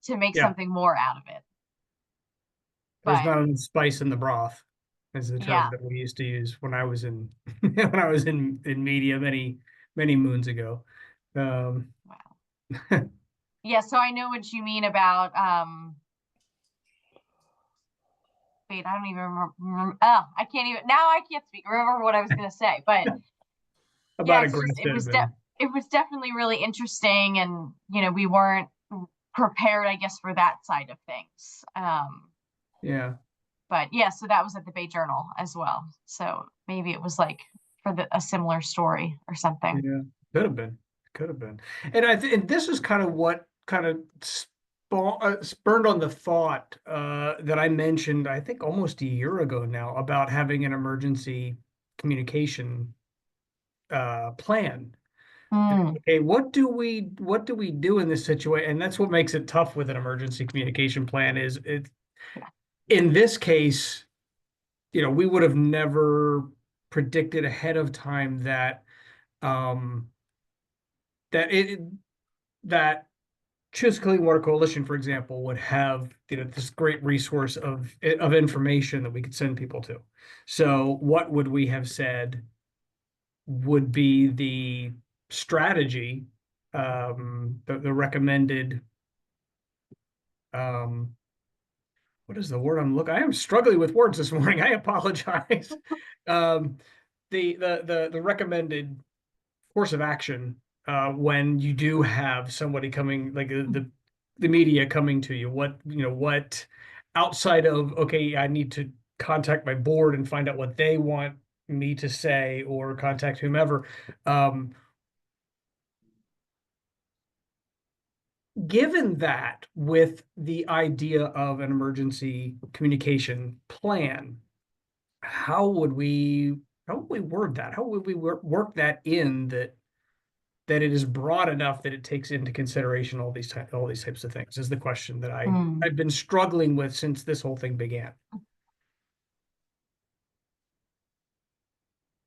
to make yeah. something more out of it. There's But not enough spice in the broth, is the term yeah, that we used to use when I was in when I was in media many moons ago. Um, wow. Yeah, so I know what you mean about wait, I don't even remember. Oh, I can't even now. I can't speak. Remember what I was gonna say, but yeah, about it's just aggressive and it was definitely really interesting, and we weren't prepared, I guess, for that side of things. yeah. But yeah, so that was at the Bay Journal as well. So maybe it was like for a similar story or something. Yeah, could have been, and and this is kind of what kind of spurned on the thought that I mentioned, I think almost a year ago now, about having an emergency communication plan. Mm, Okay, what do we do in this situation? And that's what makes it tough with an emergency communication plan is it in this case, we would have never predicted ahead of time that um that it that Choose Clean Water Coalition, for example, would have this great resource of information that we could send people to. So what would we have said would be the strategy, the recommended, um, what is the word I'm looking? I am struggling with words this morning. I apologize. Um, the recommended course of action when you do have somebody coming, like the media coming to you. What outside of, okay, I need to contact my board and find out what they want me to say, or contact whomever. Given that, with the idea of an emergency communication plan, how would we word that? How would we work that in that it is broad enough that it takes into consideration all these types of things, is the question that mm, I've been struggling with since this whole thing began.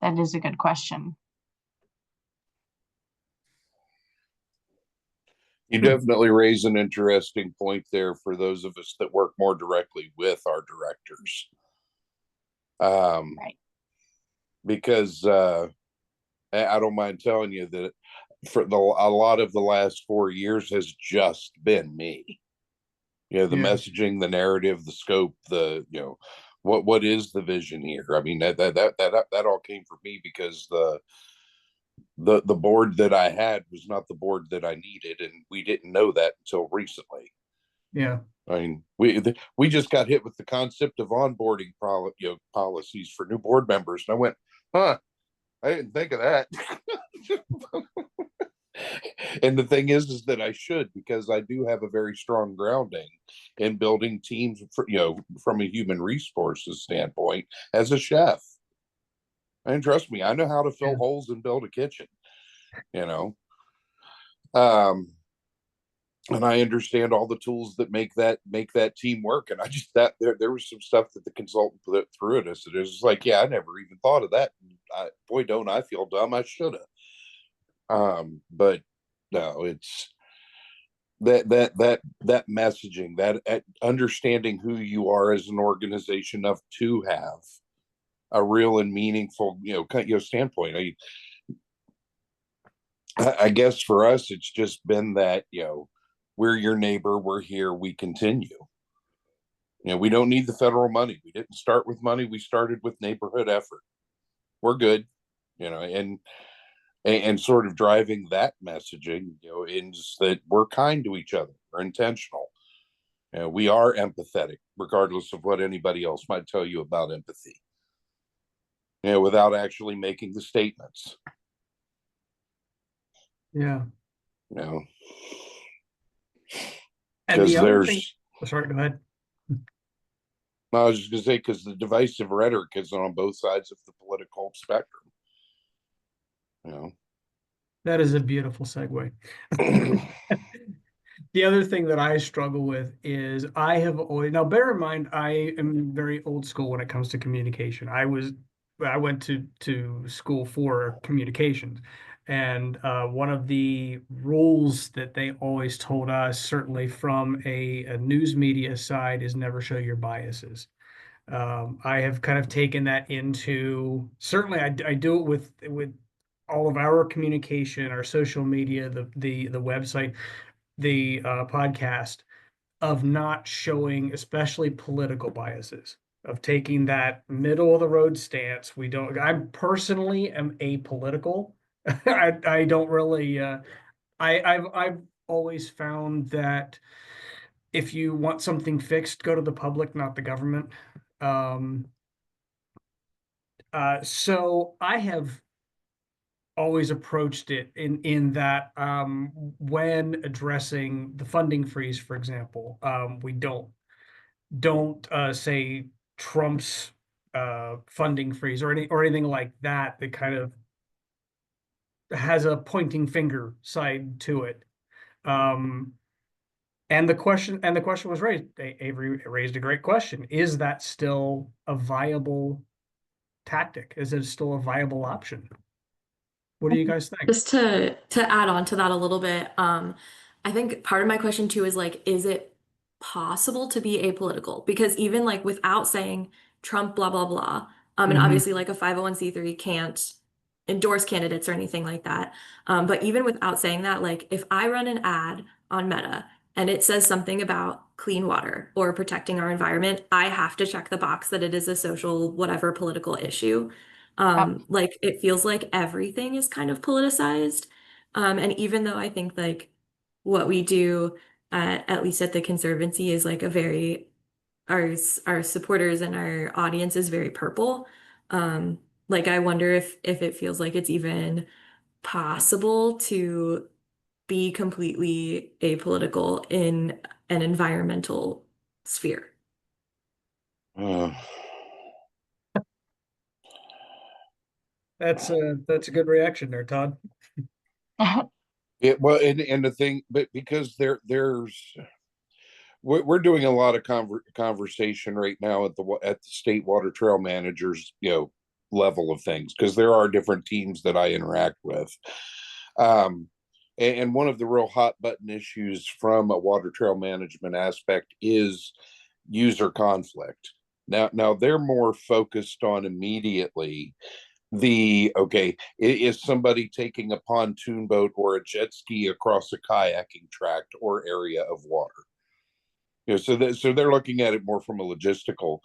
that is a good question. You definitely raise an interesting point there for those of us that work more directly with our directors. Right. Because I don't mind telling you that for a lot of the last 4 years has just been me. The Yeah. messaging, the narrative, the scope, what is the vision here? I mean, that all came from me because the board that I had was not the board that I needed, and we didn't know that until recently. Yeah. I mean, we just got hit with the concept of onboarding policies for new board members, and I went, huh, I didn't think of that. And the thing is that I should, because I do have a very strong grounding in building teams for, from a human resources standpoint as a chef. And trust me, I know how to fill Yeah. holes and build a kitchen, you know. Um, and I understand all the tools that make that team work. And I just that there was some stuff that the consultant put through at us. It was like, yeah, I never even thought of that. Boy, don't I feel dumb. I should have. But no, it's that messaging, that understanding who you are as an organization enough to have a real and meaningful, standpoint. I guess for us, it's just been that, we're your neighbor, we're here, we continue. We don't need the federal money. We didn't start with money. We started with neighborhood effort. We're good, and sort of driving that messaging, is that we're kind to each other, we're intentional. We are empathetic, regardless of what anybody else might tell you about empathy. Without actually making the statements. Yeah. And the other thing, there's, sorry, go ahead. I was just gonna say, because the divisive rhetoric is on both sides of the political spectrum. That is a beautiful segue. The other thing that I struggle with is I have always, now bear in mind, I am very old school when it comes to communication. I went to school for communications. And one of the rules that they always told us, certainly from a news media side, is never show your biases. I have kind of taken that into, certainly I do it with all of our communication, our social media, the website, the podcast, of not showing, especially political biases, of taking that middle of the road stance. I personally am apolitical. I don't really, I've always found that if you want something fixed, go to the public, not the government. Um, so I have always approached it in that when addressing the funding freeze, for example, we don't say Trump's funding freeze or anything like that. That kind of has a pointing finger side to it. And the question was raised. Avery raised a great question. Is that still a viable tactic? Is it still a viable option? What do you guys think? Just to add on to that a little bit, I think part of my question too is like, is it possible to be apolitical? Because even like without saying Trump, blah blah blah, and Mhm. obviously like a 501(c)(3) can't endorse candidates or anything like that. But even without saying that, like if I run an ad on Meta and it says something about clean water or protecting our environment, I have to check the box that it is a social, whatever political issue. Yep. Like it feels like everything is kind of politicized. And even though I think like what we do at least at the Conservancy is like a very our supporters and our audience is very purple. Like I wonder if it feels like it's even possible to be completely apolitical in an environmental sphere. Uh, That's a good reaction there, Todd. well, and the thing, but because we're doing a lot of conversation right now at the state water trail managers, level of things, because there are different teams that I interact with. And one of the real hot button issues from a water trail management aspect is user conflict. Now they're more focused on immediately okay, is somebody taking a pontoon boat or a jet ski across a kayaking tract or area of water? So they're looking at it more from a logistical,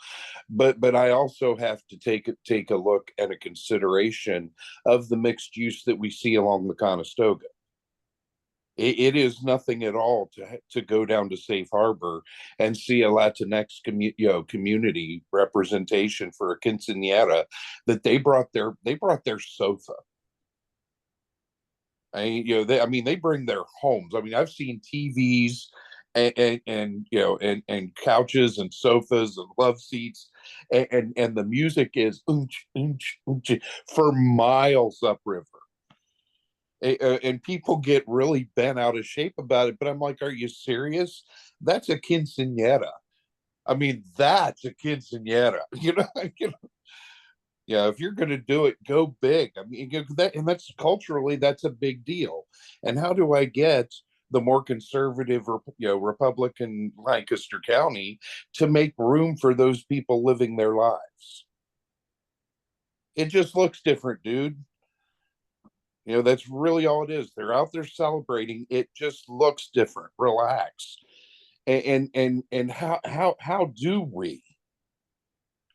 but I also have to take a look at a consideration of the mixed use that we see along the Conestoga. It is nothing at all to go down to Safe Harbor and see a Latinx community representation for a quinceañera that they brought their sofa. They bring their homes. I mean, I've seen TVs and couches and sofas and love seats, and the music is for miles upriver. And people get really bent out of shape about it. But I'm like, are you serious? That's a quinceañera. I mean, that's a quinceañera. Yeah, if you're going to do it, go big. I mean, that's culturally, that's a big deal. And how do I get the more conservative, Republican Lancaster County to make room for those people living their lives? It just looks different, dude. That's really all it is. They're out there celebrating. It just looks different. Relax. And how do we?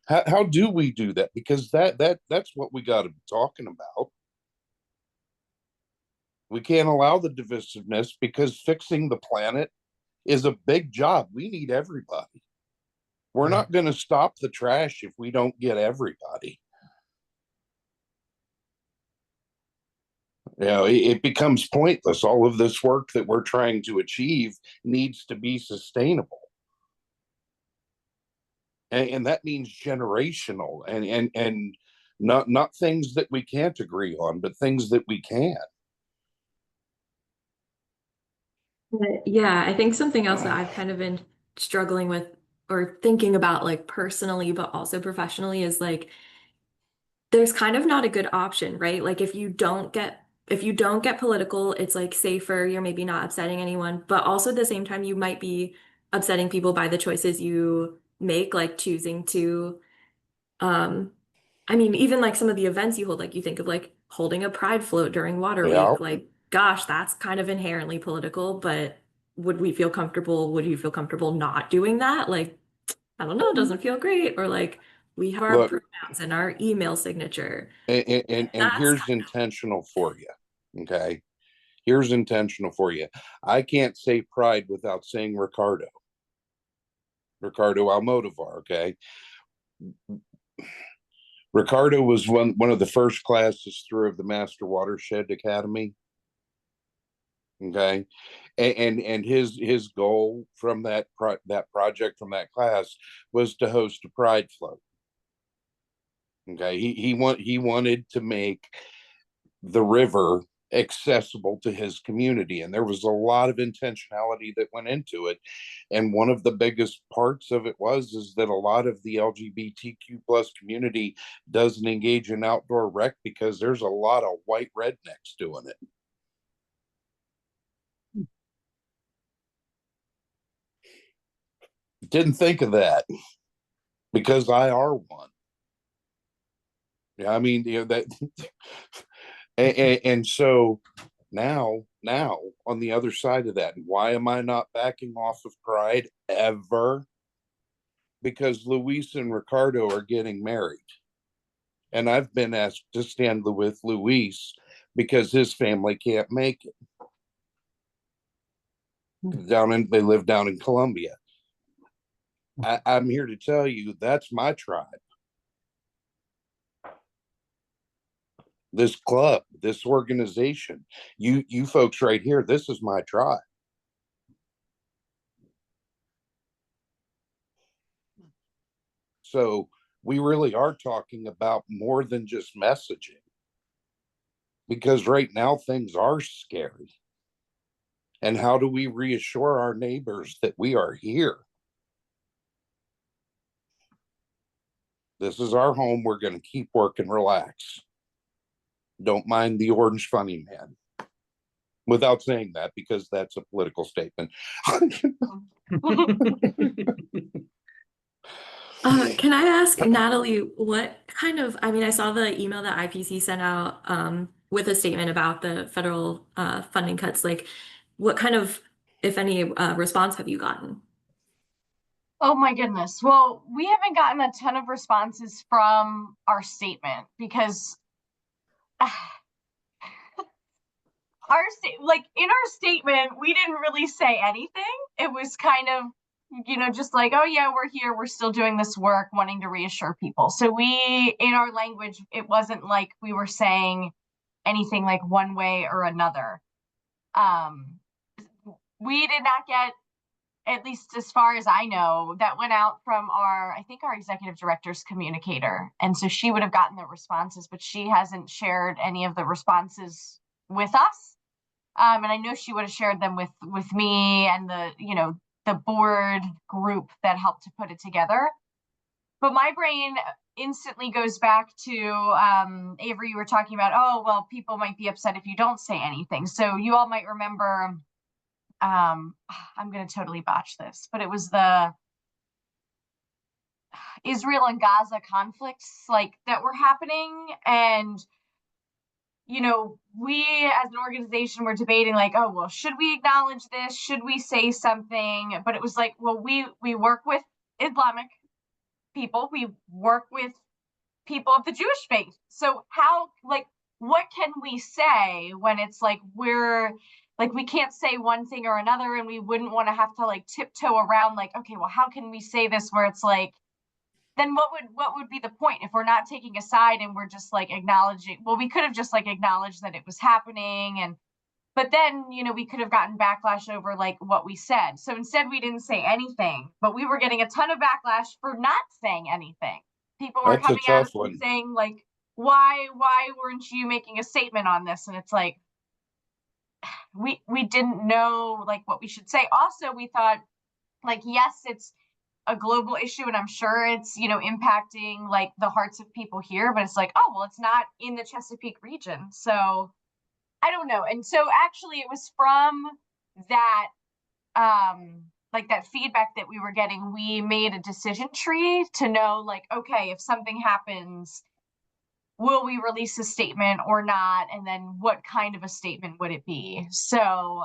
How do we do that? Because that's what we got to be talking about. We can't allow the divisiveness, because fixing the planet is a big job. We need everybody. We're Yeah. not going to stop the trash if we don't get everybody. It becomes pointless. All of this work that we're trying to achieve needs to be sustainable. And that means generational, and not things that we can't agree on, but things that we can. Yeah, I think something else that I've kind of been struggling with or thinking about like personally, but also professionally is like there's kind of not a good option, right? Like if you don't get political, it's like safer, you're maybe not upsetting anyone, but also at the same time you might be upsetting people by the choices you make, like choosing to um I mean, even like some of the events you hold, like you think of like holding a pride float during Water Yeah. Week, like gosh, that's kind of inherently political, but would you feel comfortable not doing that? Like, I don't know, it doesn't feel great. Or like we have our Look, pronouns and our email signature. and That's here's intentional for you. Okay. Here's intentional for you. I can't say pride without saying Ricardo Almodovar. Okay. Ricardo was one of the first classes through of the Master Watershed Academy. Okay. And his goal from that project, from that class, was to host a pride float. Okay. He wanted to make the river accessible to his community. And there was a lot of intentionality that went into it. And one of the biggest parts of it is that a lot of the LGBTQ plus community doesn't engage in outdoor rec because there's a lot of white rednecks doing it. Didn't think of that because I are one. Yeah, I mean, that and so now on the other side of that, why am I not backing off of pride ever? Because Luis and Ricardo are getting married, and I've been asked to stand with Luis because his family can't make it. They live down in Colombia. I'm here to tell you that's my tribe. This club, this organization, you folks right here, this is my tribe. So we really are talking about more than just messaging, because right now things are scary. And how do we reassure our neighbors that we are here? This is our home. We're going to keep working, relax. Don't mind the orange funny man. Without saying that, because that's a political statement. Can I ask Natalie, what kind of, I mean, I saw the email that IPC sent out with a statement about the federal funding cuts. Like, what kind of, if any, response have you gotten? Oh my goodness. Well, we haven't gotten a ton of responses from our statement because in our statement, we didn't really say anything. It was kind of, just like, oh yeah, we're here, we're still doing this work, wanting to reassure people. So in our language, it wasn't like we were saying anything like one way or another. We did not get, at least as far as I know, that went out from I think our executive director's communicator. And so she would have gotten the responses, but she hasn't shared any of the responses with us. And I know she would have shared them with me and the board group that helped to put it together. But my brain instantly goes back to Avery, you were talking about, oh, well, people might be upset if you don't say anything. So you all might remember, I'm going to totally botch this, but it was the Israel and Gaza conflicts that were happening. And we as an organization were debating oh, well, should we acknowledge this? Should we say something? But it was well, we work with Islamic people. We work with people of the Jewish faith. So how, what can we say when it's we can't say one thing or another, and we wouldn't want to have to tiptoe around okay, well, how can we say this where it's then what would be the point if we're not taking a side and we're just acknowledging? Well, we could have just acknowledged that it was happening, but then we could have gotten backlash over what we said. So instead we didn't say anything, but we were getting a ton of backlash for not saying anything. People were coming at us and saying why weren't you making a statement on this? And it's we didn't know what we should say. Also, we thought yes, it's a global issue, and I'm sure it's impacting the hearts of people here, but it's oh, well, it's not in the Chesapeake region, so I don't know. And so actually it was from that that feedback that we were getting, we made a decision tree to know okay, if something happens, will we release a statement or not, and then what kind of a statement would it be? So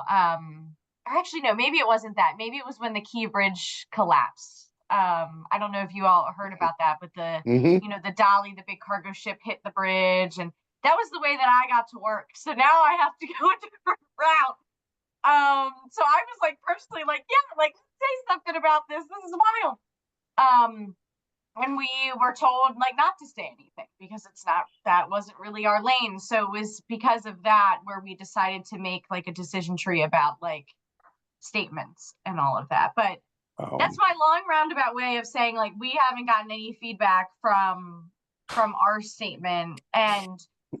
actually no, maybe it wasn't that. Maybe it was when the Key Bridge collapsed. I don't know if you all heard about that, but the the Dolly, the big cargo ship, hit the bridge, and that was the way that I got to work. So now I have to go a different route. So I was personally yeah, say something about this. This is wild. And we were told not to say anything because that wasn't really our lane. So it was because of that where we decided to make a decision tree about statements and all of that. But that's my long roundabout way of saying we haven't gotten any feedback from our statement. And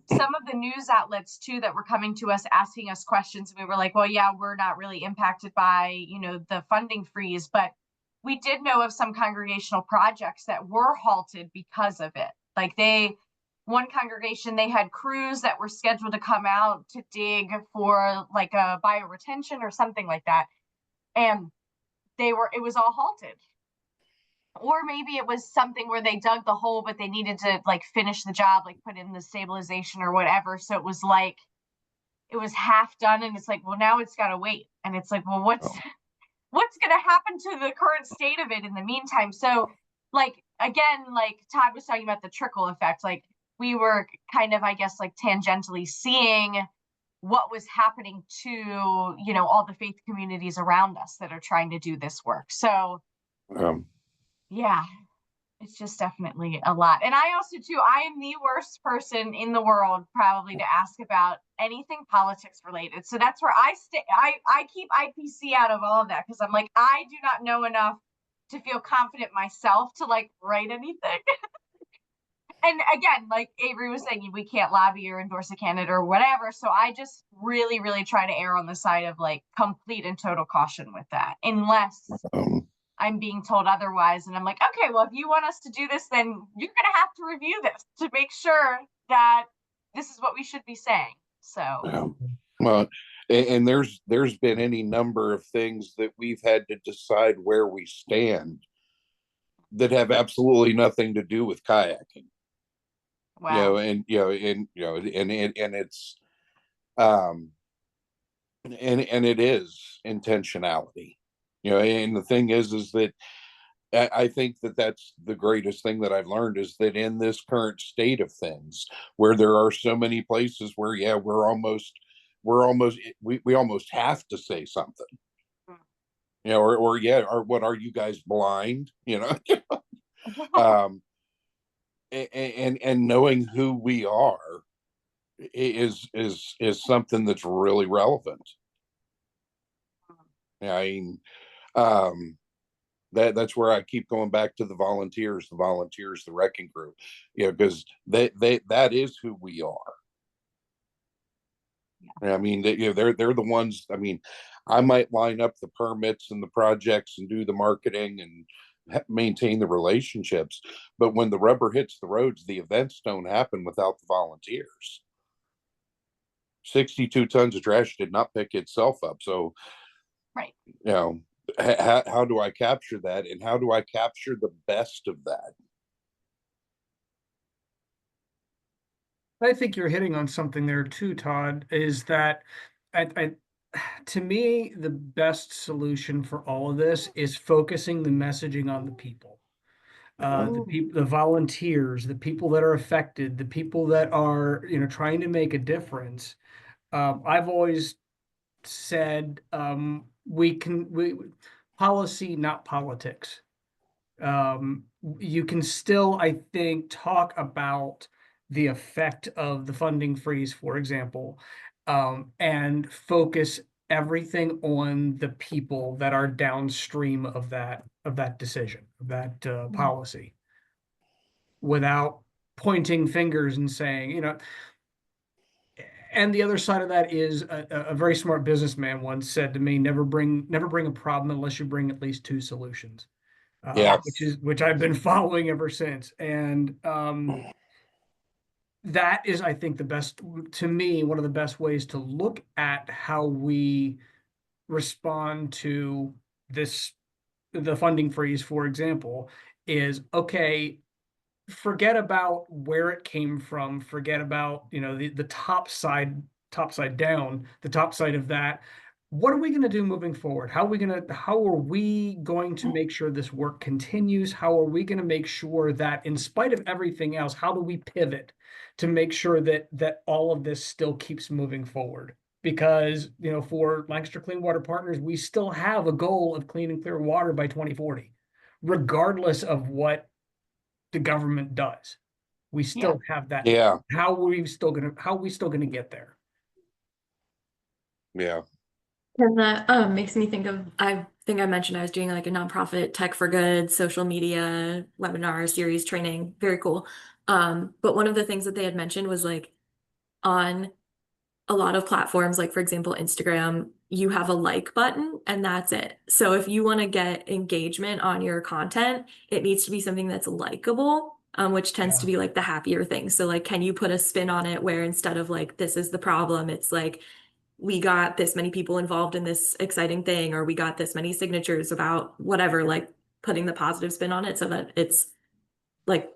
some of the news outlets too that were coming to us asking us questions. We were like, well, yeah, we're not really impacted by, the funding freeze, but we did know of some congregational projects that were halted because of it. Like one congregation, they had crews that were scheduled to come out to dig for like a bioretention or something like that. And it was all halted. Or maybe it was something where they dug the hole, but they needed to like finish the job, like put in the stabilization or whatever. So it was half done, and it's like, well, now it's got to wait. And it's like, well, what's going to happen to the current state of it in the meantime? So like, again, like Todd was talking about the trickle effect, like we were kind of, I guess, like tangentially seeing what was happening to, all the faith communities around us that are trying to do this work. So yeah, it's just definitely a lot. And I also too, I am the worst person in the world probably to ask about anything politics related. So that's where I stay. I keep IPC out of all of that, because I'm like, I do not know enough to feel confident myself to like write anything. And again, like Avery was saying, we can't lobby or endorse a candidate or whatever. So I just really, really try to err on the side of like complete and total caution with that, unless I'm being told otherwise. And I'm like, okay, well, if you want us to do this, then you're going to have to review this to make sure that this is what we should be saying. So, well, and there's been any number of things that we've had to decide where we stand that have absolutely nothing to do with kayaking. wow. And it's and it is intentionality. And the thing is that I think that's the greatest thing that I've learned, is that in this current state of things, where there are so many places where, yeah, we almost have to say something, or what, are you guys blind? And knowing who we are is something that's really relevant. I mean, that's where I keep going back to the volunteers, the wrecking crew, because that is who we are. Yeah. I mean, they're the ones. I mean, I might line up the permits and the projects and do the marketing and maintain the relationships, but when the rubber hits the roads, the events don't happen without the volunteers. 62 tons of trash did not pick itself up. So, right. How do I capture that, and how do I capture the best of that? I think you're hitting on something there too, Todd, is that to me, the best solution for all of this is focusing the messaging on the people. The volunteers, the people that are affected, the people that are, trying to make a difference. I've always said, we policy, not politics. You can still, I think, talk about the effect of the funding freeze, for example, and focus everything on the people that are downstream of that decision, of that policy, without pointing fingers and saying, and the other side of that is a very smart businessman once said to me, never bring a problem unless you bring at least two solutions. Yeah. Which I've been following ever since. And that is, I think, to me, one of the best ways to look at how we respond to the funding freeze, for example, is, okay, forget about where it came from, forget about, the top side down, the top side of that. What are we going to do moving forward? How are we going to make sure this work continues? How are we going to make sure that, in spite of everything else, how do we pivot to make sure that all of this still keeps moving forward? Because, for Lancaster Clean Water Partners, we still have a goal of clean and clear water by 2040, regardless of what the government does. We still have that. Yeah. How are we still gonna get there? Yeah. And that makes me think of, I think I mentioned I was doing like a nonprofit tech for good social media webinar series training. Very cool. But one of the things that they had mentioned was like, on a lot of platforms, like for example, Instagram, you have a like button and that's it. So if you want to get engagement on your content, it needs to be something that's likable, which tends to Yeah. be like the happier thing. So like, can you put a spin on it where instead of like, this is the problem, it's like, we got this many people involved in this exciting thing, or we got this many signatures about whatever, like putting the positive spin on it so that it's like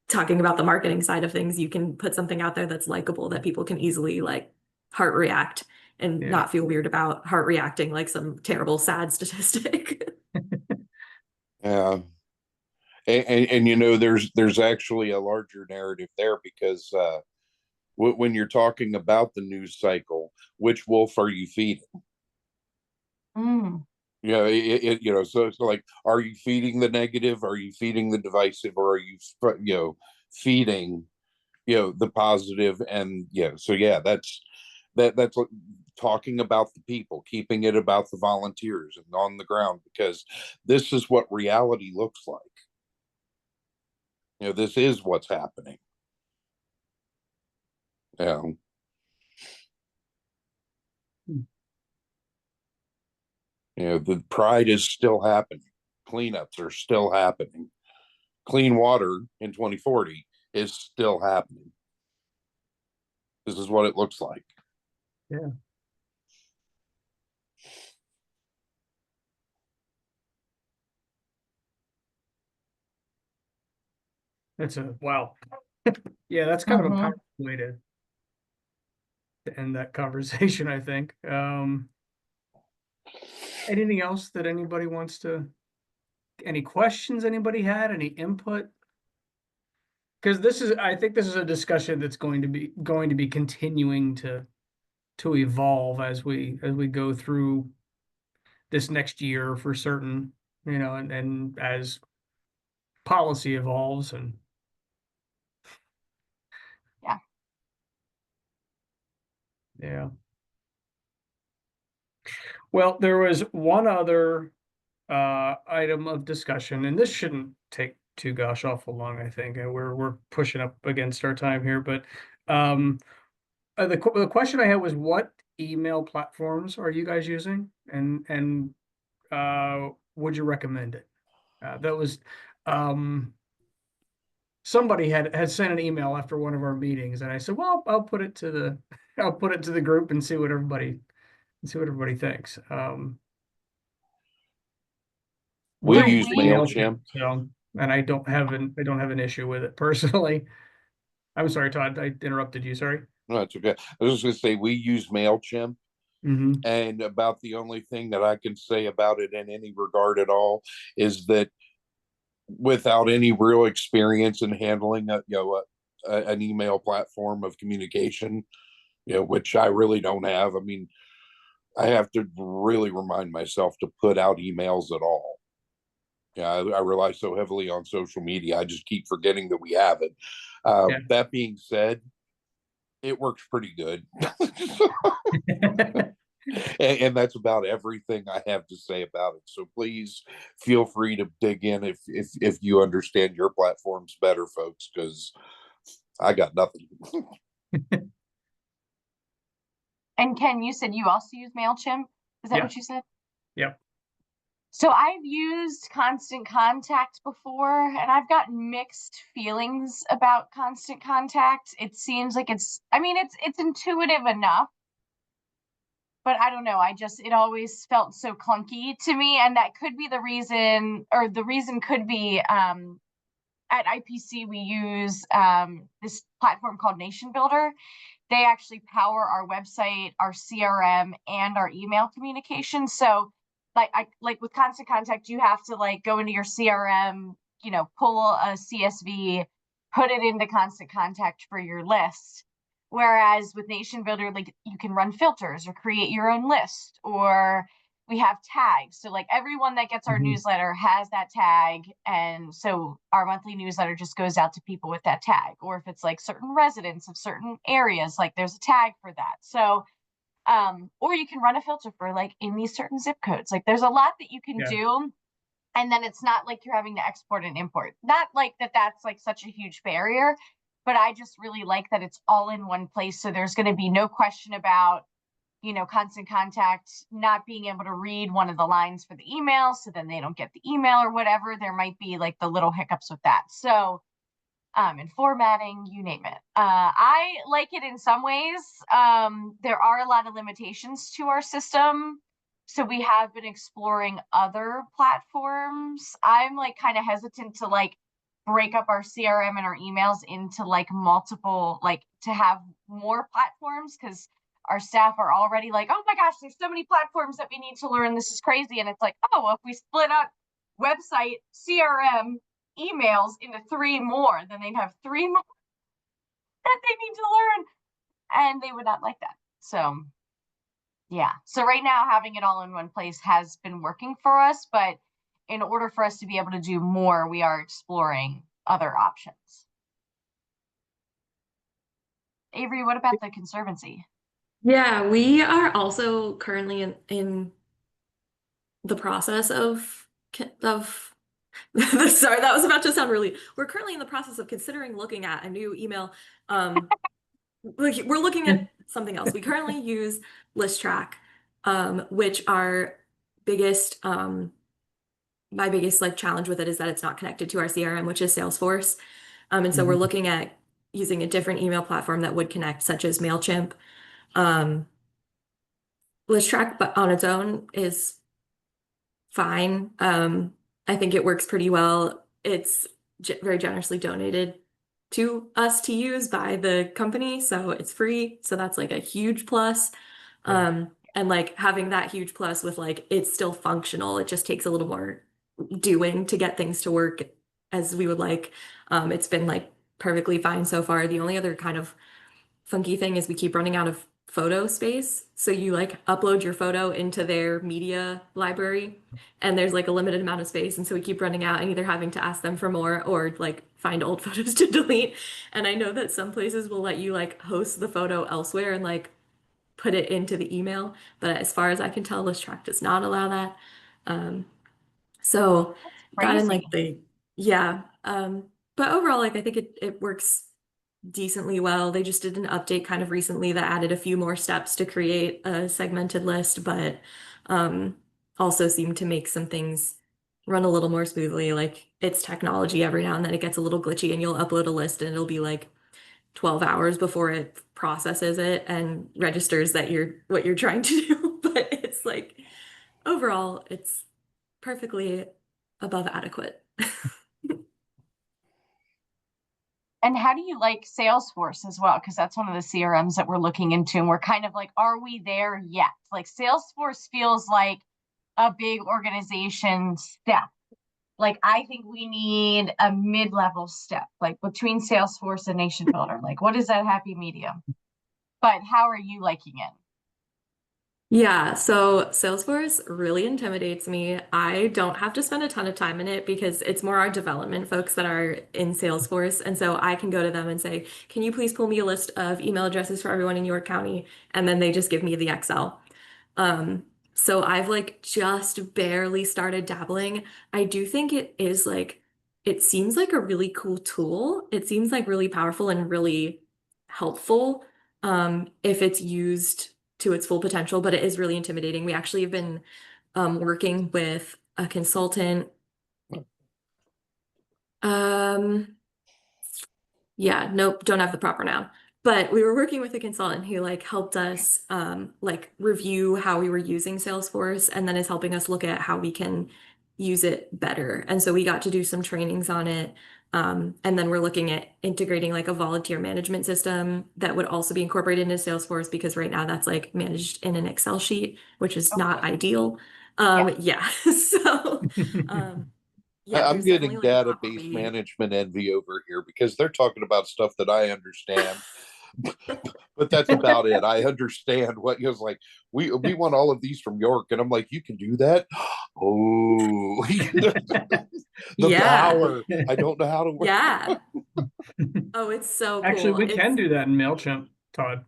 talking about the marketing side of things, you can put something out there that's likable that people can easily like heart react and Yeah. not feel weird about heart reacting like some terrible sad statistic. Yeah. And you know, there's actually a larger narrative there because when you're talking about the news cycle, which wolf are you feeding? Mm. You know, you know, so it's like, are you feeding the negative? Are you feeding the divisive? Or are you, you know, feeding, you know, the positive? And yeah, so yeah, that's what, talking about the people, keeping it about the volunteers and on the ground, because this is what reality looks like. You know, this is what's happening. Yeah. You know, the pride is still happening. Cleanups are still happening. Clean water in 2040 is still happening. This is what it looks like. Yeah. That's a wow. Yeah, that's kind of a Mhm. powerful way to end that conversation, I think. Anything else that anybody wants to, any questions anybody had, any input? Because I think this is a discussion that's going to be continuing to evolve as we go through this next year for certain, you know, and as policy evolves and Yeah. yeah. Well, there was one other item of discussion, and this shouldn't take too gosh awful long, I think. We're pushing up against our time here, but um the question I had was, what email platforms are you guys using, and would you recommend it? That was somebody had sent an email after one of our meetings, and I said, well, I'll put it to the I'll put it to the group and see what everybody thinks. We We're So use using we MailChimp, MailChimp. so, and I don't have an issue with it personally. I'm sorry, Todd, I interrupted you. Sorry. No, that's okay. I was just going to say, we use MailChimp. Mm-hmm. And about the only thing that I can say about it in any regard at all is that without any real experience in handling an email platform of communication, you know, which I really don't have. I mean, I have to really remind myself to put out emails at all. Yeah, I rely so heavily on social media. I just keep forgetting that we have it. Yeah. That being said, it works pretty good. And that's about everything I have to say about it. So please feel free to dig in if you understand your platforms better, folks, because I got nothing. and Ken, you said you also use MailChimp. Is that Yeah. what you said? Yep. So I've used Constant Contact before, and I've gotten mixed feelings about Constant Contact. It seems like I mean, it's intuitive enough, but I don't know. It always felt so clunky to me, and that could be the reason, or the reason could be at IPC we use this platform called Nation Builder. They actually power our website, our CRM, and our email communication. So like with Constant Contact, you have to like go into your CRM, pull a CSV, put it into Constant Contact for your list. Whereas with Nation Builder, like you can run filters or create your own list, or we have tags. So like everyone that gets our Mhm. newsletter has that tag. And so our monthly newsletter just goes out to people with that tag. Or if it's like certain residents of certain areas, like there's a tag for that. So, or you can run a filter for like in these certain zip codes. Like there's a lot that you can Yeah. do. And then it's not like you're having to export and import. Not like that's like such a huge barrier. but I just really like that it's all in one place. So there's going to be no question about, constant contact not being able to read one of the lines for the email, so then they don't get the email or whatever. There might be like the little hiccups with that. So and formatting, you name it. I like it in some ways. There are a lot of limitations to our system. So we have been exploring other platforms. I'm like kind of hesitant to like break up our CRM and our emails into like multiple, like to have more platforms, because our staff are already like, oh my gosh, there's so many platforms that we need to learn. This is crazy. And it's like, oh, well, if we split up website, CRM, emails into 3 more, then they'd have 3 more that they need to learn, and they would not like that. So yeah, so right now having it all in one place has been working for us, but in order for us to be able to do more, we are exploring other options. Avery, what about the Conservancy? Yeah, we are also currently in the process of sorry, that was about to sound really. We're currently in the process of considering looking at a new email. We're looking at something else. We currently use ListTrack, which our biggest my biggest like challenge with it is that it's not connected to our CRM, which is Salesforce. And so we're looking at using a different email platform that would connect, such as MailChimp. ListTrack, but on its own is fine. I think it works pretty well. It's very generously donated to us to use by the company, so it's free. So that's like a huge plus. And like having that huge plus with like it's still functional. It just takes a little more doing to get things to work as we would like. It's been like perfectly fine so far. The only other kind of funky thing is we keep running out of photo space. So you like upload your photo into their media library and there's like a limited amount of space. And so we keep running out and either having to ask them for more or like find old photos to delete. And I know that some places will let you like host the photo elsewhere and like put it into the email. But as far as I can tell, ListTrack does not allow that. So got in like Crazy. yeah. But overall, like I think it works decently well. They just did an update kind of recently that added a few more steps to create a segmented list, but also seemed to make some things run a little more smoothly. Like it's technology, every now and then it gets a little glitchy and you'll upload a list and it'll be like 12 hours before it processes it and registers that you're what you're trying to do. But it's like overall, it's perfectly above adequate. And how do you like Salesforce as well? Because that's one of the CRMs that we're looking into, and we're kind of like, are we there yet? Like Salesforce feels like a big organization step. Like I think we need a mid-level step, like between Salesforce and Nation Builder. Like, what is that happy medium? But how are you liking it? Yeah, so Salesforce really intimidates me. I don't have to spend a ton of time in it because it's more our development folks that are in Salesforce. And so I can go to them and say, can you please pull me a list of email addresses for everyone in York County? And then they just give me the Excel. So I've like just barely started dabbling. I do think it is like, it seems like a really cool tool. It seems like really powerful and really helpful if it's used to its full potential, but it is really intimidating. We actually have been working with a consultant. Yeah, nope, don't have the proper noun. But we were working with a consultant who like helped us like review how we were using Salesforce and then is helping us look at how we can use it better. And so we got to do some trainings on it. And then we're looking at integrating like a volunteer management system that would also be incorporated into Salesforce because right now that's like managed in an Excel sheet, which is not Okay. ideal. Yeah. Yeah. So yeah, I'm there's definitely getting like a lot more database we management envy over here because they're talking about stuff that I understand. But that's about it. I understand what he was like. We want all of these from York, and I'm like, you can do that. Oh, the Yeah. power! I don't know how to work. Yeah. Oh, it's so Actually, cool. we It's can do that in MailChimp, Todd.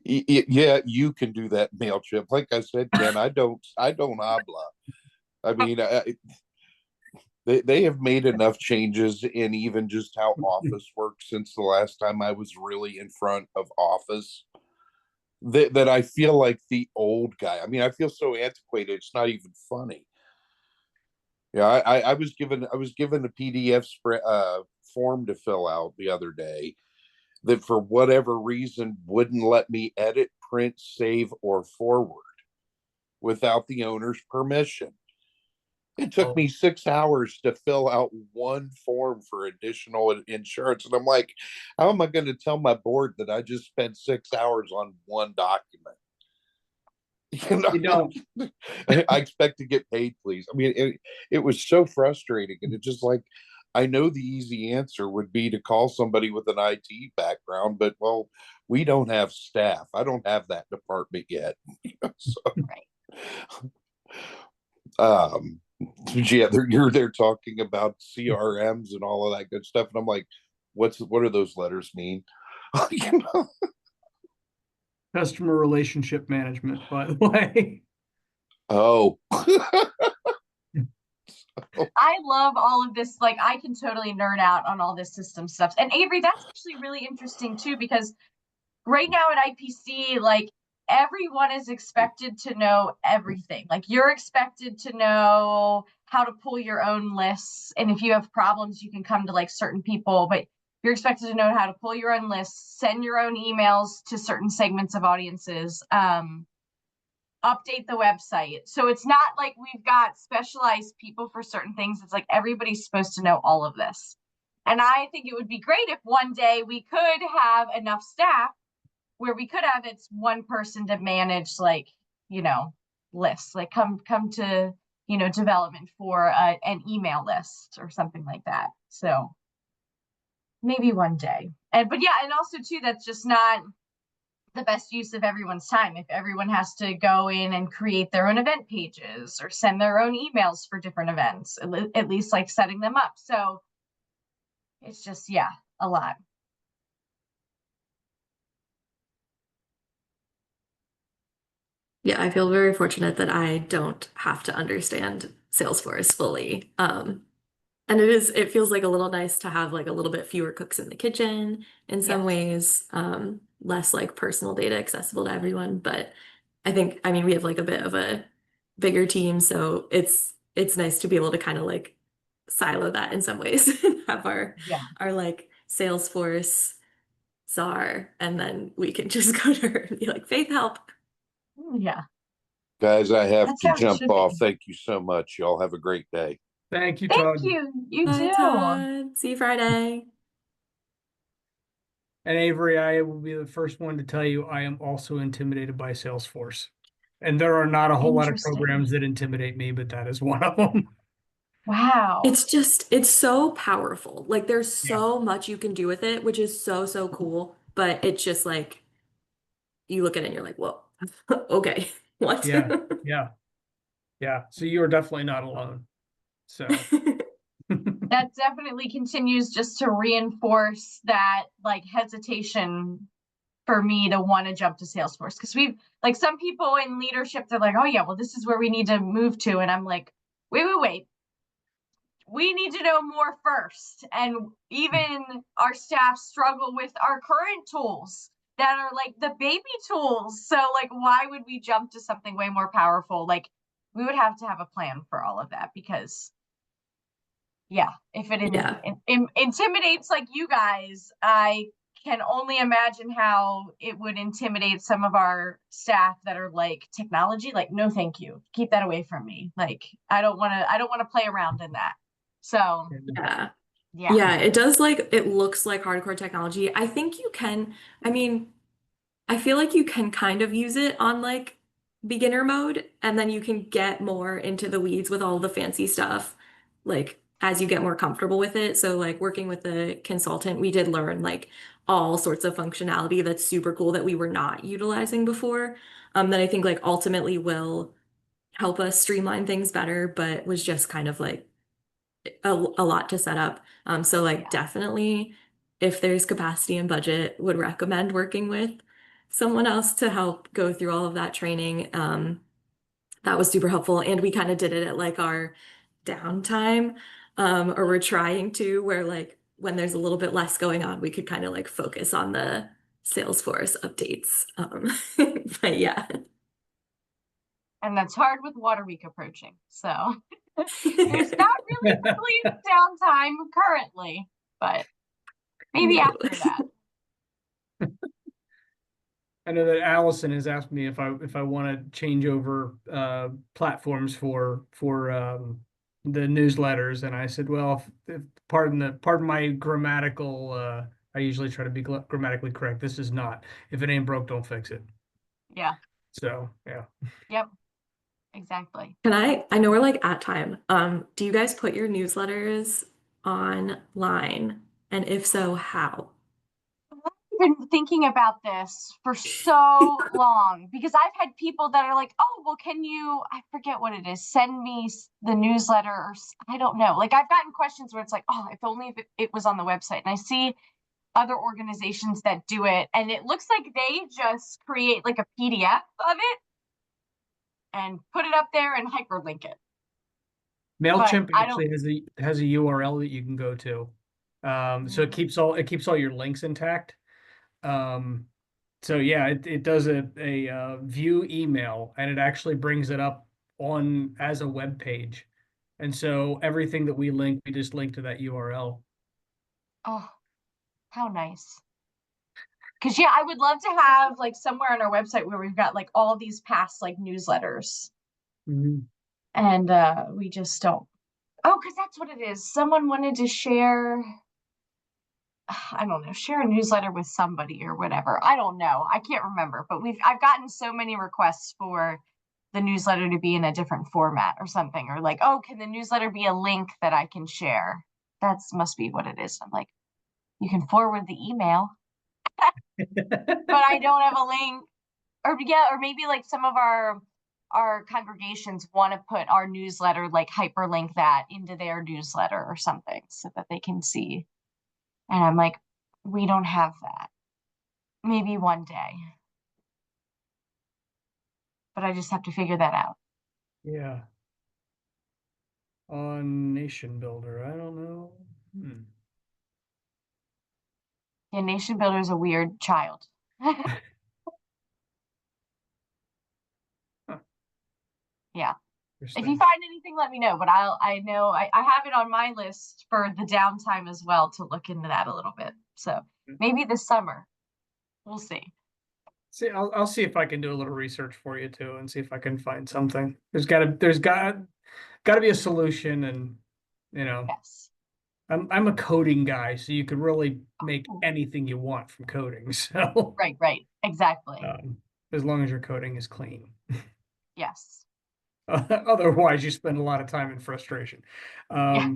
Yeah, you can do that in Mailchimp. Like I said, Ken, I don't habla. I mean, they have made enough changes in even just how office works since the last time I was really in front of office that I feel like the old guy. I mean, I feel so antiquated. It's not even funny. Yeah, I was given a PDF form to fill out the other day that for whatever reason wouldn't let me edit, print, save, or forward without the owner's permission. It took Oh. me 6 hours to fill out one form for additional insurance. And I'm like, how am I going to tell my board that I just spent 6 hours on one document? You know, You don't. I expect to get paid, please. I mean, it was so frustrating. And it just like, I know the easy answer would be to call somebody with an IT background, but well, we don't have staff. I don't have that department yet. So, um, yeah, you're there talking about CRMs and all of that good stuff. And I'm like, what do those letters mean? You know? Customer relationship management, by the way. Oh. I love all of this. Like, I can totally nerd out on all this system stuff. And Avery, that's actually really interesting too, because right now at IPC, like, everyone is expected to know everything. Like, you're expected to know how to pull your own lists. And if you have problems, you can come to like certain people, but you're expected to know how to pull your own lists, send your own emails to certain segments of audiences, update the website. So it's not like we've got specialized people for certain things. It's like everybody's supposed to know all of this. And I think it would be great if one day we could have enough staff where we could have it's one person to manage, like, you know, lists, like come to, you know, development for an email list or something like that. So maybe one day. But yeah, and also too, that's just not the best use of everyone's time. If everyone has to go in and create their own event pages or send their own emails for different events, at least like setting them up. So it's just, yeah, a lot. Yeah, I feel very fortunate that I don't have to understand Salesforce fully. And it feels like a little nice to have like a little bit fewer cooks in the kitchen in some Yes. ways, less like personal data accessible to everyone. But I mean, we have like a bit of a bigger team, so it's nice to be able to kind of like silo that in some ways, have Yeah. our like Salesforce czar, and then we can just go to her and be like, Faith, help. Yeah. Guys, I have That's to how it jump should off. be. Thank you so much. Y'all have a great day. Thank you, Thank Todd. you. You Bye, too. Todd. See you Friday. And Avery, I will be the first one to tell you I am also intimidated by Salesforce. And there are not a whole lot of Interesting. programs that intimidate me, but that is one of them. Wow. It's so powerful. Like there's Yeah. so much you can do with it, which is so cool. But it's just like you look at it and you're like, whoa, okay, what? Yeah. Yeah. Yeah. So you are definitely not alone. So That definitely continues just to reinforce that like hesitation for me to want to jump to Salesforce. Because we've like some people in leadership, they're like, oh yeah, well, this is where we need to move to. And I'm like, wait. We need to know more first. And even our staff struggle with our current tools that are like the baby tools. So like, why would we jump to something way more powerful? Like we would have to have a plan for all of that because yeah, if it Yeah. intimidates like you guys, I can only imagine how it would intimidate some of our staff that are like technology, like no thank you, keep that away from me. Like I don't want to play around in that. So Yeah. yeah. Yeah, it does like it looks like hardcore technology. I think you can, I mean, I feel like you can kind of use it on like beginner mode, and then you can get more into the weeds with all the fancy stuff, like as you get more comfortable with it. So like working with the consultant, we did learn like all sorts of functionality that's super cool that we were not utilizing before, that I think like ultimately will help us streamline things better, but was just kind of like a lot to set up. So like Yeah. definitely if there's capacity and budget, would recommend working with someone else to help go through all of that training. That was super helpful. And we kind of did it at like our downtime. or we're trying to, where like when there's a little bit less going on, we could kind of like focus on the Salesforce updates. But yeah. And that's hard with Water Week approaching. So there's not really complete downtime currently, but maybe No. after that. I know that Allison has asked me if I want to change over platforms for the newsletters, and I said, well, if pardon my grammatical. I usually try to be grammatically correct. This is not. If it ain't broke, don't fix it. Yeah. So yeah. Yep. Exactly. I know we're like at time. Do you guys put your newsletters online? And if so, how? I've been thinking about this for so long because I've had people that are like, oh, well, can you, I forget what it is, send me the newsletter, or I don't know. Like I've gotten questions where it's like, oh, if only if it was on the website. And I see other organizations that do it, and it looks like they just create like a PDF of it and put it up there and hyperlink it. MailChimp I actually has a URL that you can go to. So it keeps all your links intact. So yeah, it does a view email, and it actually brings it up on as a web page. And so everything that we link, we just link to that URL. Oh, how nice. Because yeah, I would love to have like somewhere on our website where we've got like all these past like newsletters. And we just don't. Oh, because that's what it is. Someone wanted to share, I don't know, share a newsletter with somebody or whatever. I don't know. I can't remember. But I've gotten so many requests for the newsletter to be in a different format or something, or like, oh, can the newsletter be a link that I can share? That must be what it is. I'm like, you can forward the email, but I don't have a link. Or yeah, or maybe like some of our congregations want to put our newsletter, like hyperlink that into their newsletter or something so that they can see. And I'm like, we don't have that. Maybe one day. But I just have to figure that out. Yeah. On Nation Builder, I don't know. Yeah, Nation Builder is a weird child. Yeah. If you find anything, let me know. But I know I have it on my list for the downtime as well to look into that a little bit. So maybe this summer. We'll see. See, I'll see if I can do a little research for you too, and see if I can find something. There's got to be a solution, and Yes. I'm a coding guy, so you could really make anything you want from coding. So Right, exactly. As long as your coding is clean. Yes. Otherwise, you spend a lot of time in frustration. Yeah.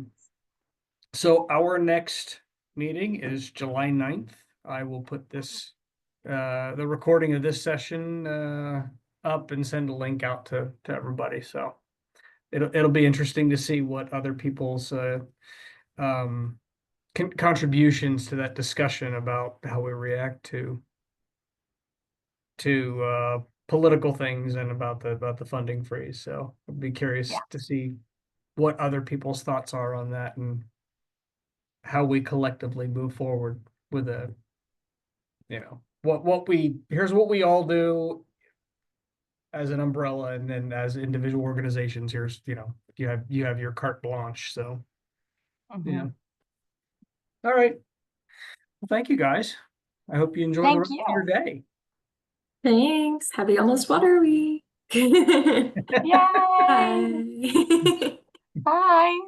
So our next meeting is July 9th. I will put this the recording of this session up and send a link out to everybody. So it'll be interesting to see what other people's contributions to that discussion about how we react to political things and about the funding freeze. So I'd be curious to see what other people's thoughts are on that and how we collectively move forward with here's what we all do as an umbrella, and then as individual organizations, here's you have your carte blanche. So yeah. All right. Well, thank you guys. I hope you enjoy the rest of your day. Thanks. Happy almost Water Week. Yay! Bye. Bye.